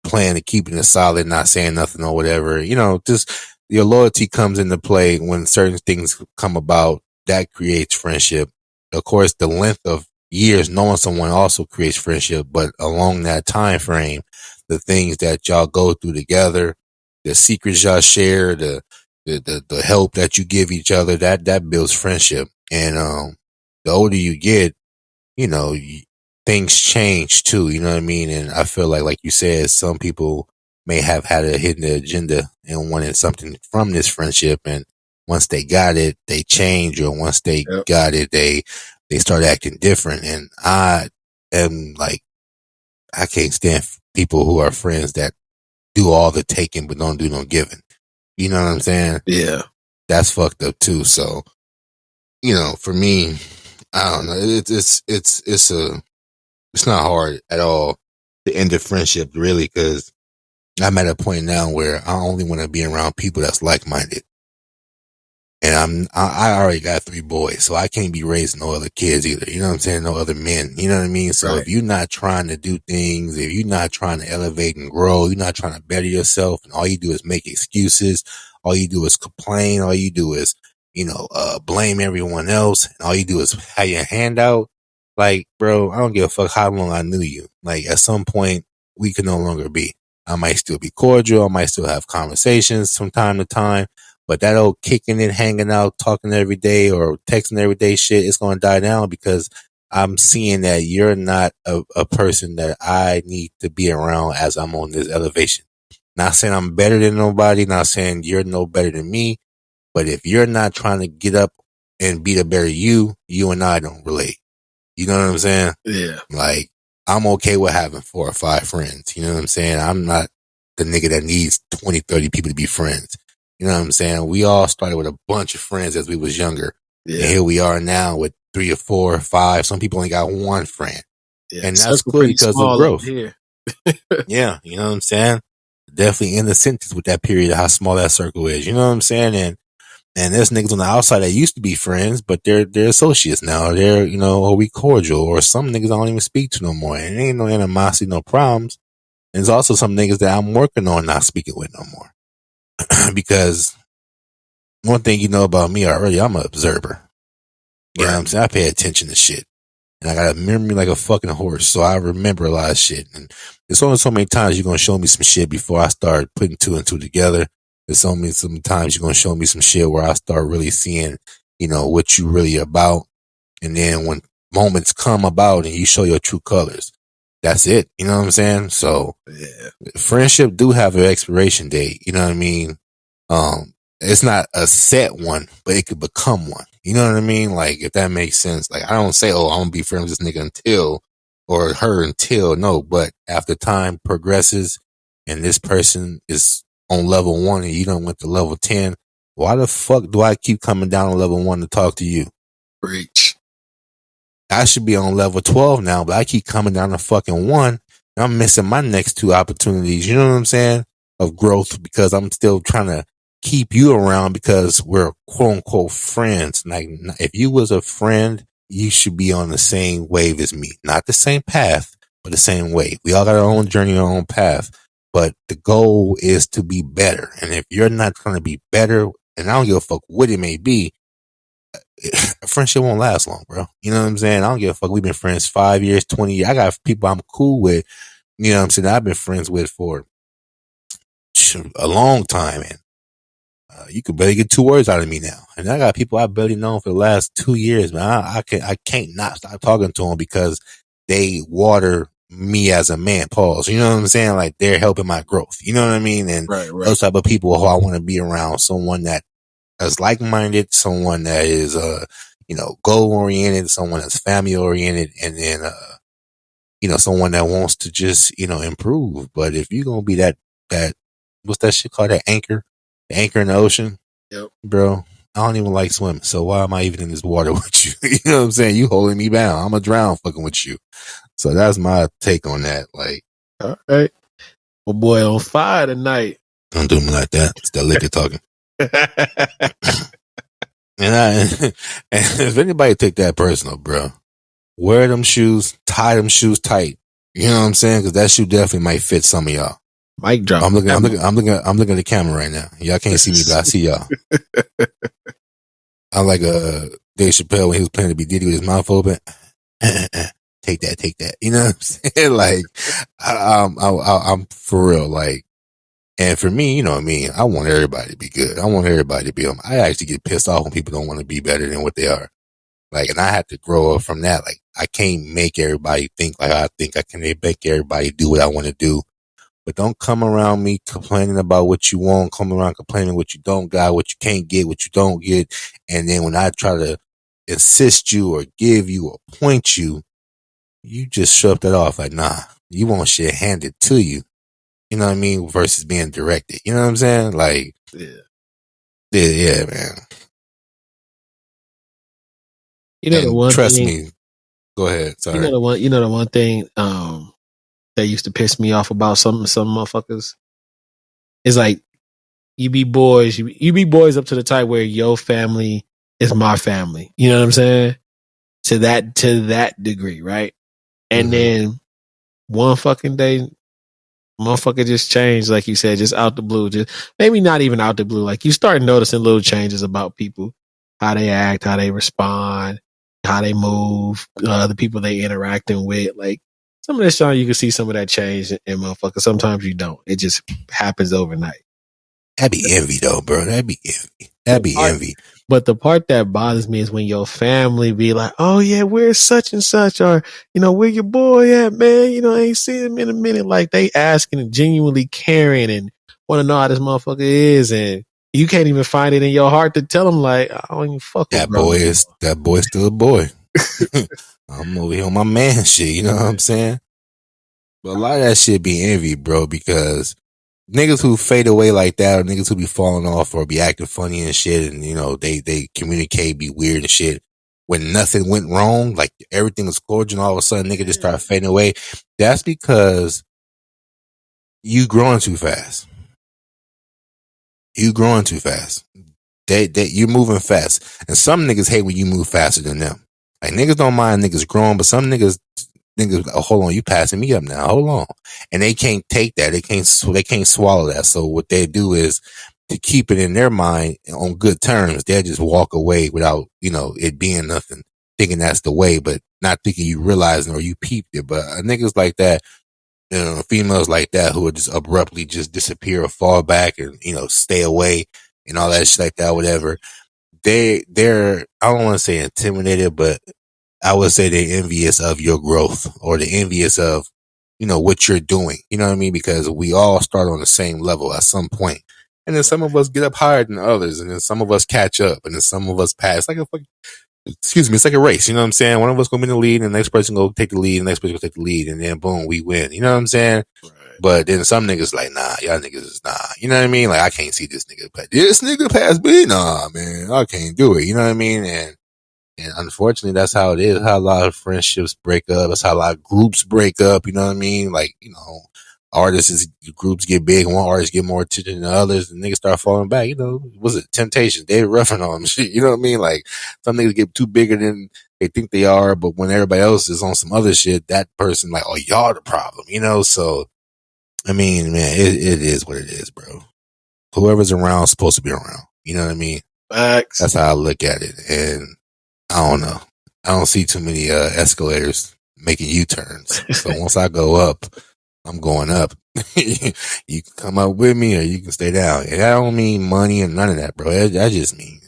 plan to keep it solid, not saying nothing or whatever. Just your loyalty comes into play when certain things come about. That creates friendship. Of course, the length of years knowing someone also creates friendship, but along that time frame, the things that y'all go through together, the secrets y'all share, the the help that you give each other, that builds friendship. And the older you get, you know, things change too. You know what I mean? And I feel like you said, some people may have had a hidden agenda and wanted something from this friendship, and once they got it, they change, or once they got it, they start acting different. And I am like, I can't stand people who are friends that do all the taking but don't do no giving. You know what I'm saying? Yeah. That's fucked up too. So, you know, for me, I don't know. It's not hard at all to end a friendship, really, because I'm at a point now where I only want to be around people that's like-minded. And I already got 3 boys, so I can't be raising no other kids either. You know what I'm saying? No other men. You know what I mean? So if you're not trying to do things, if you're not trying to elevate and grow, you're not trying to better yourself, and all you do is make excuses, all you do is complain, all you do is, blame everyone else, and all you do is have your hand out. Like, bro, I don't give a fuck how long I knew you. Like, at some point, we can no longer be. I might still be cordial. I might still have conversations from time to time. But that old kicking it, hanging out, talking every day or texting every day shit, it's going to die down, because I'm seeing that you're not a person that I need to be around as I'm on this elevation. Not saying I'm better than nobody, not saying you're no better than me, but if you're not trying to get up and be the better you and I don't relate. You know what I'm saying? Yeah. Like, I'm okay with having 4 or 5 friends. You know what I'm saying? I'm not the nigga that needs 20, 30 people to be friends. You know what I'm saying? We all started with a bunch of friends as we was younger. Yeah. And here we are now with 3 or 4 or 5. Some people only got 1 friend. Yeah, and that's cool because of growth. Yeah, you know what I'm saying? Definitely in the sentence with that period of how small that circle is. You know what I'm saying? And there's niggas on the outside that used to be friends, but they're associates now. They're, are we cordial? Or some niggas I don't even speak to no more. And ain't no animosity, no problems. And there's also some niggas that I'm working on not speaking with no more. Because one thing you know about me already, I'm an observer. You know what I'm saying? I pay attention to shit. And I got a memory like a fucking horse, so I remember a lot of shit. And there's only so many times you're going to show me some shit before I start putting 2 and 2 together. There's only some times you're going to show me some shit where I start really seeing, what you really about. And then when moments come about and you show your true colors, that's it. You know what I'm saying? So friendship do have an expiration date. You know what I mean? It's not a set one, but it could become one. You know what I mean? Like, if that makes sense. Like, I don't say, I'm going to be friends with this nigga until, or her until, no, but after time progresses and this person is on level 1 and you done went to level 10, why the fuck do I keep coming down on level 1 to talk to you? Preach. I should be on level 12 now, but I keep coming down to fucking 1 and I'm missing my next 2 opportunities. You know what I'm saying? Of growth, because I'm still trying to keep you around because we're quote unquote friends. Like, if you was a friend, you should be on the same wave as me. Not the same path, but the same wave. We all got our own journey, our own path. But the goal is to be better. And if you're not trying to be better, and I don't give a fuck what it may be, a friendship won't last long, bro. You know what I'm saying? I don't give a fuck. We've been friends 5 years, 20 years. I got people I'm cool with, you know what I'm saying, I've been friends with for a long time, and you could barely get 2 words out of me now. And I got people I've barely known for the last 2 years, man. I can't not stop talking to them because they water me as a man. Pause. You know what I'm saying? Like, they're helping my growth. You know what I mean? And those type of people who I want to be around, someone that is like-minded, someone that is, goal-oriented, someone that's family-oriented, and then, someone that wants to just, improve. But if you're going to be that, what's that shit called? That anchor? The anchor in the ocean? Yep. Bro, I don't even like swimming, so why am I even in this water with you? You know what I'm saying? You holding me down. I'm going to drown fucking with you. So that's my take on that. Like, all right. Well, boy, on fire tonight. Don't do me like that. It's that liquor talking. And if anybody take that personal, bro, wear them shoes, tie them shoes tight. You know what I'm saying? Because that shoe definitely might fit some of y'all. Mic drop. I'm looking at the camera right now. Y'all can't see me, but I see y'all. I'm like Dave Chappelle when he was playing the B Diddy with his mouth open. Take that. You know what I'm saying? Like, I'm for real. Like, And for me, you know what I mean? I want everybody to be good. I want everybody to be, I actually get pissed off when people don't want to be better than what they are. Like, and I have to grow up from that. Like, I can't make everybody think like I think I can make everybody do what I want to do. But don't come around me complaining about what you want, come around complaining what you don't got, what you can't get, what you don't get. And then when I try to assist you or give you or point you, you just shove that off like, nah, you want shit handed to you. You know what I mean? Versus being directed. You know what I'm saying? Like, yeah, man. You know, and the one trust thing, me. Go ahead. Sorry. You know the one thing that used to piss me off about some motherfuckers is like, you be boys up to the type where your family is my family. You know what I'm saying? To that degree, right? And then one fucking day, motherfucker just changed, like you said, just out the blue. Just maybe not even out the blue. Like, you start noticing little changes about people, how they act, how they respond, how they move, the people they interacting with. Like, some of this time you can see some of that change in motherfuckers. Sometimes you don't. It just happens overnight. That'd be envy though, bro. That'd be envy. But the part that bothers me is when your family be like, oh yeah, where's such and such? Or, you know, where your boy at, man? You know, I ain't seen him in a minute. Like, they asking and genuinely caring and want to know how this motherfucker is. And you can't even find it in your heart to tell them, like, I don't even fuck with that boy's still a boy. I'm over here on my man shit. You know what I'm saying? But a lot of that shit be envy, bro, because niggas who fade away like that, or niggas who be falling off or be acting funny and shit, and, you know, they communicate, be weird and shit. When nothing went wrong, like everything was cordial, and all of a sudden nigga just start fading away. That's because you growing too fast. You growing too fast. You're moving fast. And some niggas hate when you move faster than them. Like, niggas don't mind niggas growing, but some niggas, oh, hold on, you passing me up now. Hold on. And they can't take that. They can't swallow that. So what they do is, to keep it in their mind on good terms, they'll just walk away without, you know, it being nothing, thinking that's the way, but not thinking you realizing or you peeped it. But niggas like that, you know, females like that who would just abruptly just disappear or fall back and, you know, stay away and all that shit like that, whatever. They're, I don't want to say intimidated, but I would say they're envious of your growth, or they're envious of, you know, what you're doing. You know what I mean? Because we all start on the same level at some point. And then some of us get up higher than others, and then some of us catch up, and then some of us pass. It's like a race. You know what I'm saying? One of us gonna be in the lead, and the next person gonna take the lead, and the next person gonna take the lead, and then boom, we win. You know what I'm saying? Right. But then some niggas like, nah, y'all niggas is nah. You know what I mean? Like, I can't see this nigga, but this nigga pass me. Nah, man, I can't do it. You know what I mean? And unfortunately, that's how it is. How a lot of friendships break up. That's how a lot of groups break up. You know what I mean? Like, you know, groups get big, and one artist get more attention than others, and niggas start falling back. You know, was it Temptations? David Ruffin on them shit. You know what I mean? Like, some niggas get too bigger than they think they are, but when everybody else is on some other shit, that person like, oh, y'all the problem. You know, so I mean, man, it is what it is, bro. Whoever's around is supposed to be around. You know what I mean? Facts. That's how I look at it, and I don't know. I don't see too many escalators making U-turns. So once I go up, I'm going up. You can come up with me, or you can stay down. And I don't mean money and none of that, bro. I just mean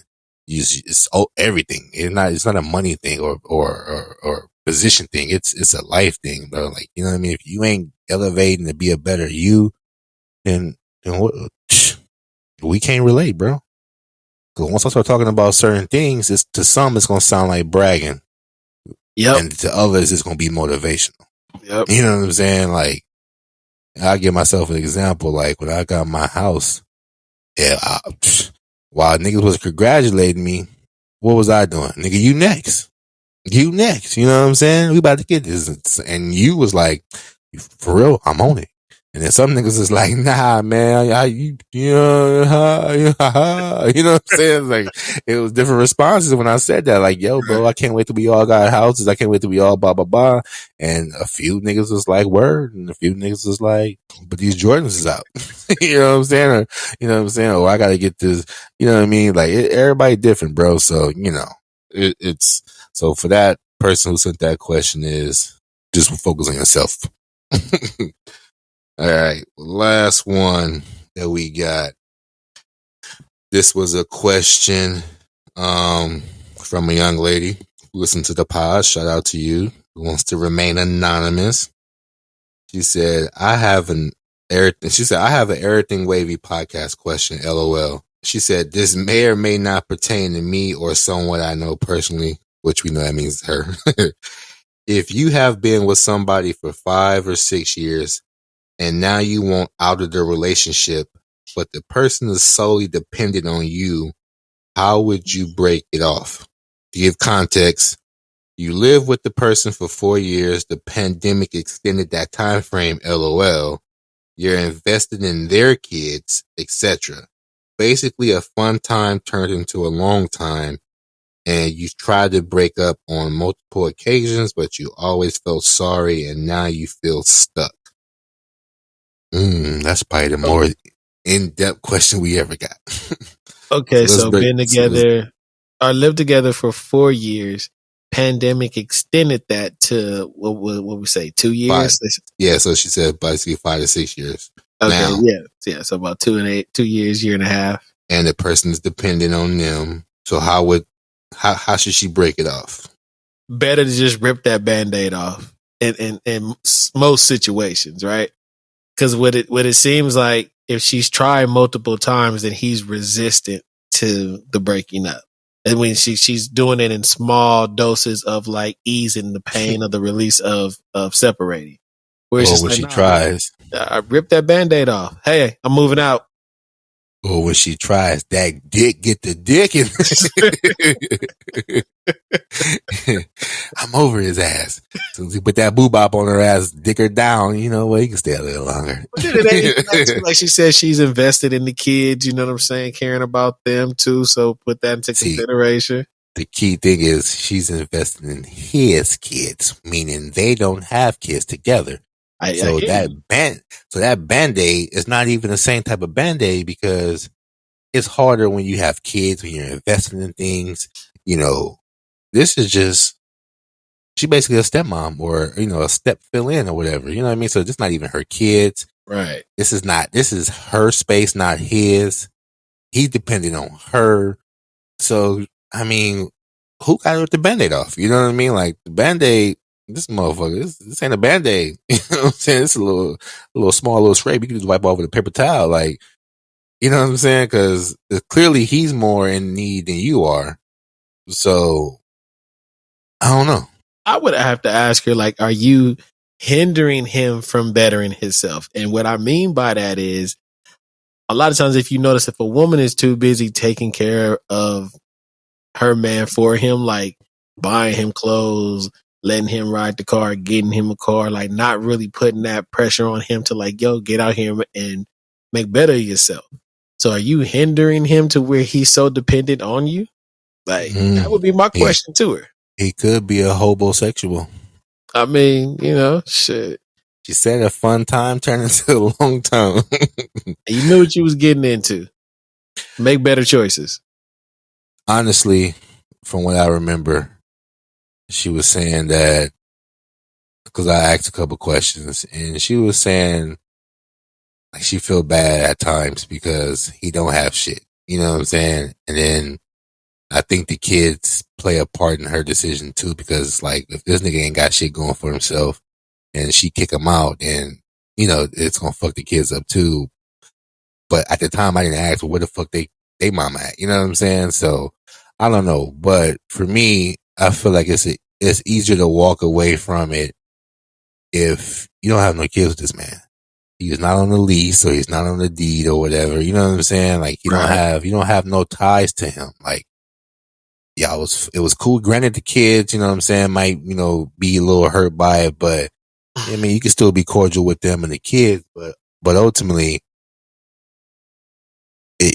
it's everything. It's not a money thing or position thing. It's a life thing, bro. Like, you know what I mean? If you ain't elevating to be a better you, then what, we can't relate, bro. Because once I start talking about certain things, to some it's gonna sound like bragging. Yep. And to others it's gonna be motivational. Yep. You know what I'm saying? Like, I'll give myself an example. Like, when I got my house, while niggas was congratulating me, what was I doing? Nigga, you next. You next. You know what I'm saying? We about to get this. And you was like, for real, I'm on it. And then some niggas is like, nah, man, you know what I'm saying? Like, it was different responses when I said that. Like, yo, bro, I can't wait till we all got houses. I can't wait till we all blah, blah, blah. And a few niggas was like, word. And a few niggas was like, but these Jordans is out. You know what I'm saying? Or, you know what I'm saying? Oh, I got to get this. You know what I mean? Like, everybody different, bro. So, you know, it's, so for that person who sent that question is just focus on yourself. All right, last one that we got. This was a question from a young lady who listened to the pod. Shout out to you. Who wants to remain anonymous. She said, I have an Everything Wavy podcast question, LOL. She said, this may or may not pertain to me or someone I know personally, which we know that means her. If you have been with somebody for 5 or 6 years and now you want out of the relationship, but the person is solely dependent on you, how would you break it off? To give context, you live with the person for 4 years. The pandemic extended that time frame, LOL. You're invested in their kids, etc. Basically, a fun time turned into a long time, and you tried to break up on multiple occasions, but you always felt sorry, and now you feel stuck. That's probably the more in-depth question we ever got. Okay, so been together, or lived together for 4 years. Pandemic extended that to what we say, 2 years. 5. Yeah, so she said basically 5 to 6 years. Okay, now, yeah. So about 2 years, year and a half. And the person is dependent on them. So how should she break it off? Better to just rip that Band-Aid off in most situations, right? Because what it seems like, if she's tried multiple times, then he's resistant to the breaking up. And when she's doing it in small doses of like easing the pain of the release of separating. Where it's just when like, she tries, I rip that Band-Aid off. Hey, I'm moving out. Or when she tries, that dick get the dick in. I'm over his ass. So he put that boobop on her ass, dick her down, you know, well, he can stay a little longer. Like she said, she's invested in the kids, you know what I'm saying? Caring about them too. So put that into consideration. The key thing is she's invested in his kids, meaning they don't have kids together. That Band-Aid is not even the same type of Band-Aid, because it's harder when you have kids, when you're investing in things. You know, this is just, she basically a stepmom, or, you know, a step fill in or whatever. You know what I mean? So this is not even her kids. Right. This is her space, not his. He's dependent on her. So, I mean, who got to rip the Band-Aid off? You know what I mean? Like, the Band-Aid, this motherfucker, this ain't a Band-Aid. You know what I'm saying? It's a little small, little scrape. You can just wipe off with a paper towel. Like, you know what I'm saying? Because clearly he's more in need than you are. So, I don't know. I would have to ask her, like, are you hindering him from bettering himself? And what I mean by that is, a lot of times, if you notice, if a woman is too busy taking care of her man for him, like buying him clothes, letting him ride the car, getting him a car, like not really putting that pressure on him to like, yo, get out here and make better of yourself. So are you hindering him to where he's so dependent on you? Like, that would be my question to her. He could be a hobosexual. I mean, you know, shit. She said a fun time turned into a long time. You knew what you was getting into. Make better choices. Honestly, from what I remember, she was saying that, because I asked a couple questions, and she was saying like she feel bad at times because he don't have shit. You know what I'm saying? And then I think the kids play a part in her decision too, because like, if this nigga ain't got shit going for himself and she kick him out, and you know, it's gonna fuck the kids up too. But at the time I didn't ask, well, where the fuck they mama at? You know what I'm saying? So I don't know. But for me, I feel like it's easier to walk away from it if you don't have no kids with this man. He's not on the lease, or he's not on the deed or whatever. You know what I'm saying? Like, you don't have no ties to him. Like, yeah, it was cool. Granted, the kids, you know what I'm saying, might, you know, be a little hurt by it, but I mean, you can still be cordial with them and the kids, but ultimately,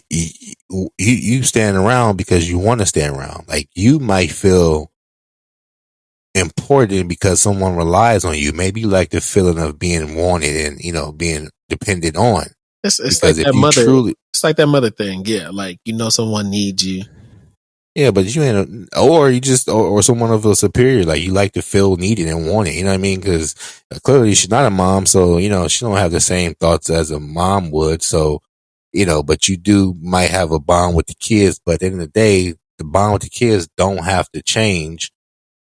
you stand around because you want to stand around. Like, you might feel important because someone relies on you. Maybe you like the feeling of being wanted and, you know, being depended on. It's like that mother. It's like that mother thing. Yeah, like, you know, someone needs you. Yeah, but you ain't, or someone of a superior. Like, you like to feel needed and wanted. You know what I mean? Because clearly she's not a mom, so you know she don't have the same thoughts as a mom would. So but you might have a bond with the kids, but at the end of the day, the bond with the kids don't have to change.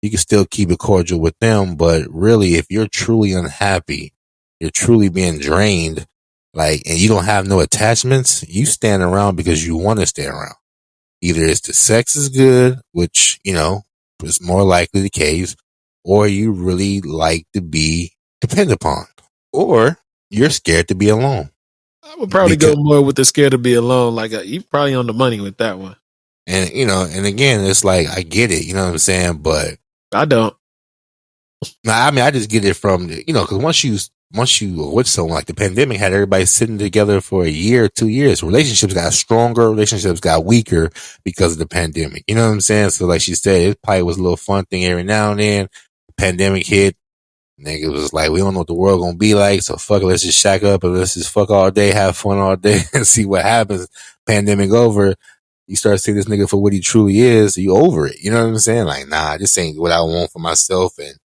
You can still keep it cordial with them, but really, if you're truly unhappy, you're truly being drained, and you don't have no attachments, you stand around because you want to stay around. Either it's the sex is good, which, is more likely the case, or you really like to be depended upon, or you're scared to be alone. I would probably go more with the scared to be alone. You probably on the money with that one. And, and again, it's like, I get it, you know what I'm saying? But I don't. I just get it from, because once you with someone, like the pandemic had everybody sitting together for a year, 2 years, relationships got stronger, relationships got weaker because of the pandemic. You know what I'm saying? So like she said, it probably was a little fun thing every now and then. Pandemic hit. Nigga was like, we don't know what the world gonna be like, so fuck it, let's just shack up and let's just fuck all day, have fun all day, and see what happens. Pandemic over, you start seeing this nigga for what he truly is, you over it. You know what I'm saying? Like, nah, this ain't what I want for myself, and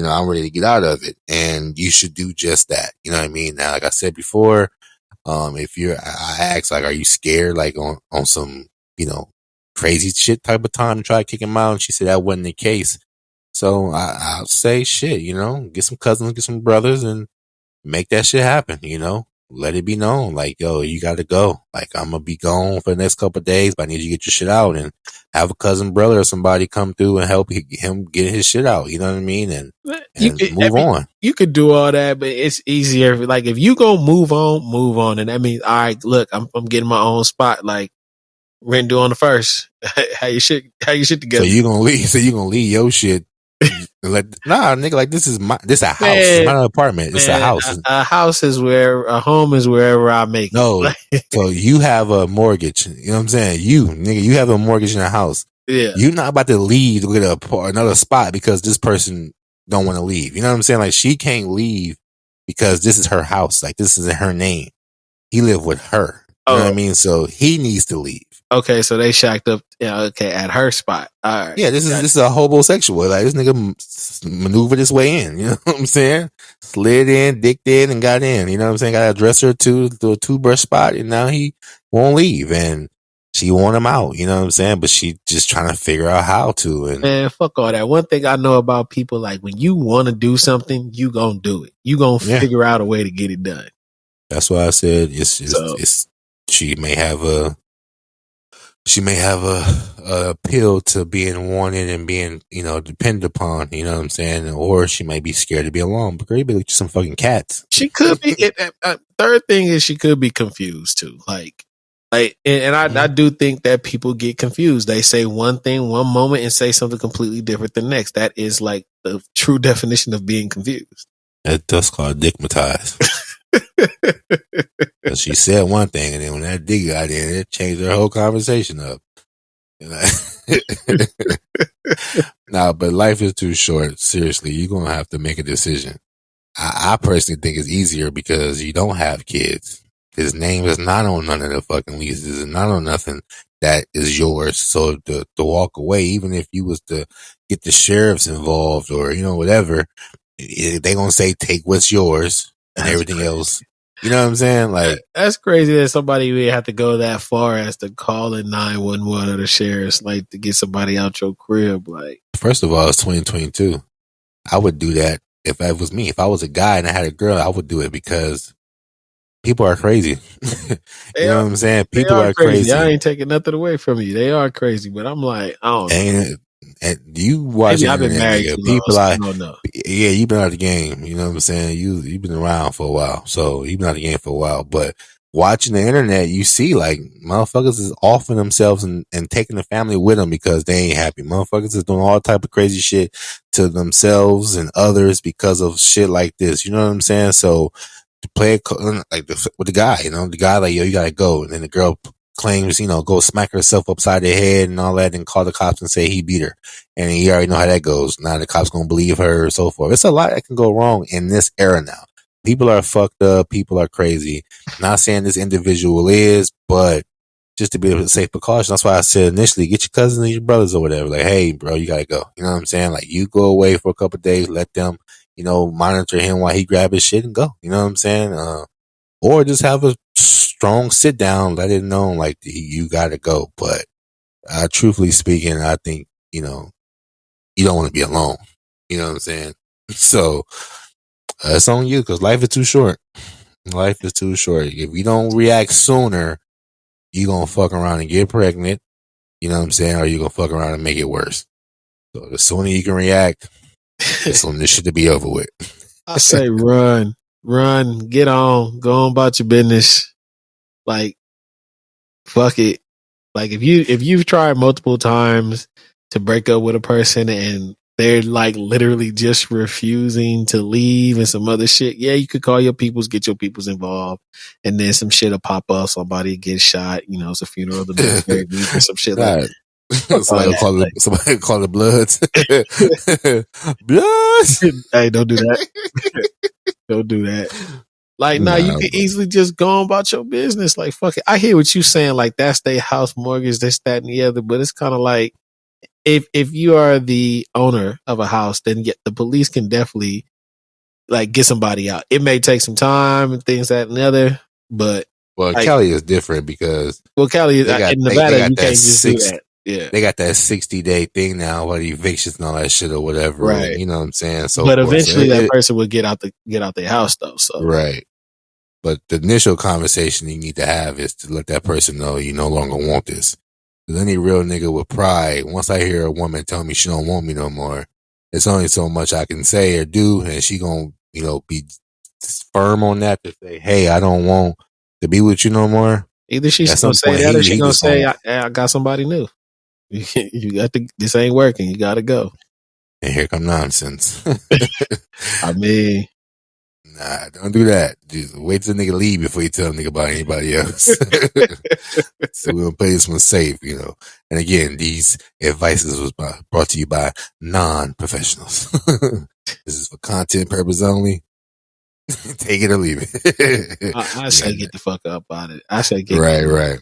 I'm ready to get out of it. And you should do just that. You know what I mean? Now, like I said before, I asked, like, are you scared, like on some, crazy shit type of time to try to kick him out? And she said that wasn't the case. So I'll say shit, get some cousins, get some brothers, and make that shit happen, let it be known. Like, yo, you got to go. Like, I'm going to be gone for the next couple of days, but I need you to get your shit out, and have a cousin, brother, or somebody come through and help him get his shit out. You know what I mean? And move on. You could do all that, but it's easier. Like, if you go move on. And that means, all right, look, I'm getting my own spot. Like, rent due on the first. How your shit together. So you going to leave your shit. Nah, nigga, like, this a house. It's not an apartment. It's a house. A home is wherever I make it. No. So you have a mortgage. You know what I'm saying? You have a mortgage in a house. Yeah. You're not about to leave to get another spot because this person don't want to leave. You know what I'm saying? Like, she can't leave because this is her house. Like, this is in her name. He live with her. You know what I mean? So he needs to leave. Okay, so they shacked up. Yeah, okay, at her spot. All right. Yeah, this is a homosexual. Like, this nigga maneuvered his way in. You know what I'm saying? Slid in, dicked in, and got in. You know what I'm saying? Got a dresser to a toothbrush spot, and now he won't leave. And she want him out. You know what I'm saying? But she just trying to figure out how to. And man, fuck all that. One thing I know about people, like, when you want to do something, you gonna do it. You gonna figure out a way to get it done. That's why I said she may have a appeal to being wanted and being, depended upon, you know what I'm saying? Or she might be scared to be alone. But girl, you be like some fucking cats. She could be. Third thing is she could be confused too. I do think that people get confused. They say one thing one moment and say something completely different the next. That is like the true definition of being confused. That's called dickmatized. She said one thing, and then when that dick got in, it changed her whole conversation up. Nah, but life is too short. Seriously, you're going to have to make a decision. I personally think it's easier because you don't have kids. His name is not on none of the fucking leases and not on nothing that is yours. So to walk away, even if you was to get the sheriffs involved or, whatever, they going to say, take what's yours and everything else. You know what I'm saying? Like, that's crazy that somebody would have to go that far as to call in 911 or the sheriff's, like, to get somebody out your crib. Like, first of all, it's 2022. I would do that if that was me. If I was a guy and I had a girl, I would do it because people are crazy. You know what I'm saying? People are crazy. I ain't taking nothing away from you. They are crazy, but I'm like, I don't know. And you watch it. I've been married to people. I don't know. Yeah, you've been out of the game. You know what I'm saying? You've been around for a while, so you've been out of the game for a while. But watching the internet, you see like motherfuckers is offing themselves and taking the family with them because they ain't happy. Motherfuckers is doing all type of crazy shit to themselves and others because of shit like this. You know what I'm saying? So to play like with the guy, the guy like, yo, you gotta go, and then the girl claims, go smack herself upside the head and all that and call the cops and say he beat her. And you already know how that goes. Now the cops gonna believe her and so forth. It's a lot that can go wrong in this era now. People are fucked up. People are crazy. Not saying this individual is, but just to be able to take precautions. That's why I said initially, get your cousins and your brothers or whatever. Like, hey, bro, you gotta go. You know what I'm saying? Like, you go away for a couple of days, let them, monitor him while he grab his shit and go. You know what I'm saying? Or just have a strong sit down, let it know like you gotta go. But truthfully speaking, I think, you know, you don't want to be alone. You know what I'm saying? So it's on you because life is too short. Life is too short. If you don't react sooner, you gonna fuck around and get pregnant. You know what I'm saying? Or you gonna fuck around and make it worse. So the sooner you can react, the sooner this shit to be over with. I say run, get on, go on about your business. Like, fuck it. Like if you've tried multiple times to break up with a person and they're like literally just refusing to leave and some other shit, yeah, you could call your peoples, get your peoples involved, and then some shit'll pop up. Somebody gets shot. You know, it's a funeral of the military group or some shit like that. Somebody call the Bloods. Bloods. Hey, don't do that. Don't do that. Like, nah, you can easily just go on about your business. Like, fuck it. I hear what you saying. Like, that's their house mortgage, this, that, and the other. But it's kind of like, if you are the owner of a house, then the police can definitely like get somebody out. It may take some time and things that and the other, but like, Cali is different because Cali is in Nevada. You can't just do that. Yeah, they got that 60-day thing now, what evictions and all that shit or whatever. Right. And, you know what I'm saying? So, but eventually that person will get out their house though. So right. But the initial conversation you need to have is to let that person know you no longer want this. Because any real nigga with pride, once I hear a woman tell me she don't want me no more, it's only so much I can say or do, and she gonna, you know, be firm on that to say, hey, I don't want to be with you no more. Either she's gonna say that or she's gonna say, I got somebody new. You got to, this ain't working. You got to go. And here come nonsense. I mean, nah, don't do that. Just wait till the nigga leave before you tell a nigga about anybody else. So we're gonna play this one safe, you know. And again, these advices was brought to you by non-professionals. This is for content purpose only. Take it or leave it. I say get the fuck up out of it. I say get right.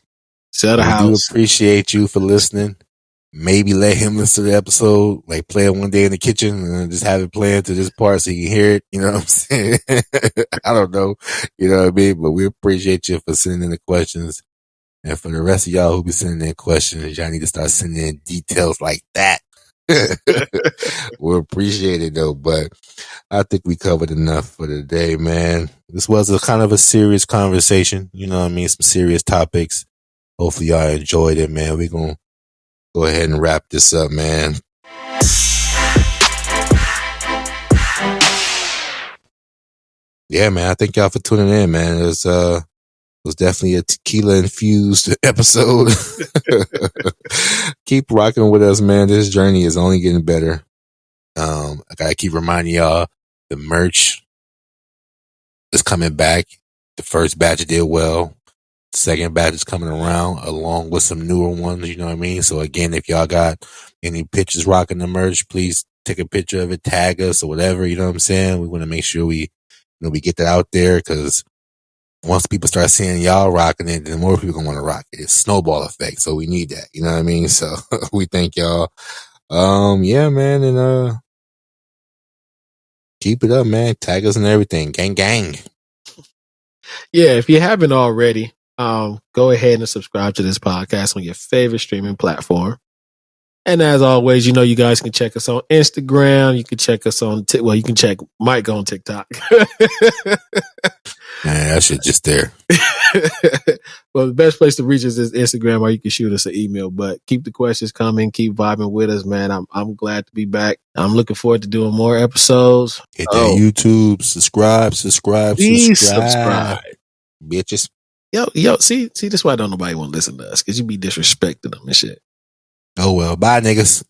Sell the house. We do appreciate you for listening. Maybe let him listen to the episode, like play it one day in the kitchen and just have it playing to this part so you can hear it. You know what I'm saying? I don't know. You know what I mean? But we appreciate you for sending in the questions. And for the rest of y'all who be sending in questions, y'all need to start sending in details like that. We appreciate it though, but I think we covered enough for today, man. This was a kind of a serious conversation. You know what I mean? Some serious topics. Hopefully y'all enjoyed it, man. We're going to go ahead and wrap this up, man. Yeah, man. I thank y'all for tuning in, man. It was definitely a tequila infused episode. Keep rocking with us, man. This journey is only getting better. I gotta keep reminding y'all the merch is coming back. The first batch did well. The second batch is coming around along with some newer ones, you know what I mean? So again, if y'all got any pictures rocking the merch, please take a picture of it, tag us or whatever, you know what I'm saying? We want to make sure we get that out there because once people start seeing y'all rocking it, then more people gonna want to rock it. It's snowball effect, so we need that. You know what I mean? So we thank y'all. Yeah, man, and keep it up, man. Tag us and everything. Gang, gang. Yeah, if you haven't already, go ahead and subscribe to this podcast on your favorite streaming platform. And as always, you know, you guys can check us on Instagram. You can check us on, you can check Mike on TikTok. Man, that shit just there. Well, the best place to reach us is Instagram, or you can shoot us an email. But keep the questions coming. Keep vibing with us, man. I'm glad to be back. I'm looking forward to doing more episodes. Hit that YouTube. Subscribe. Please subscribe. Bitches. Yo, see, this is why don't nobody want to listen to us, because you be disrespecting them and shit. Oh, well. Bye, niggas.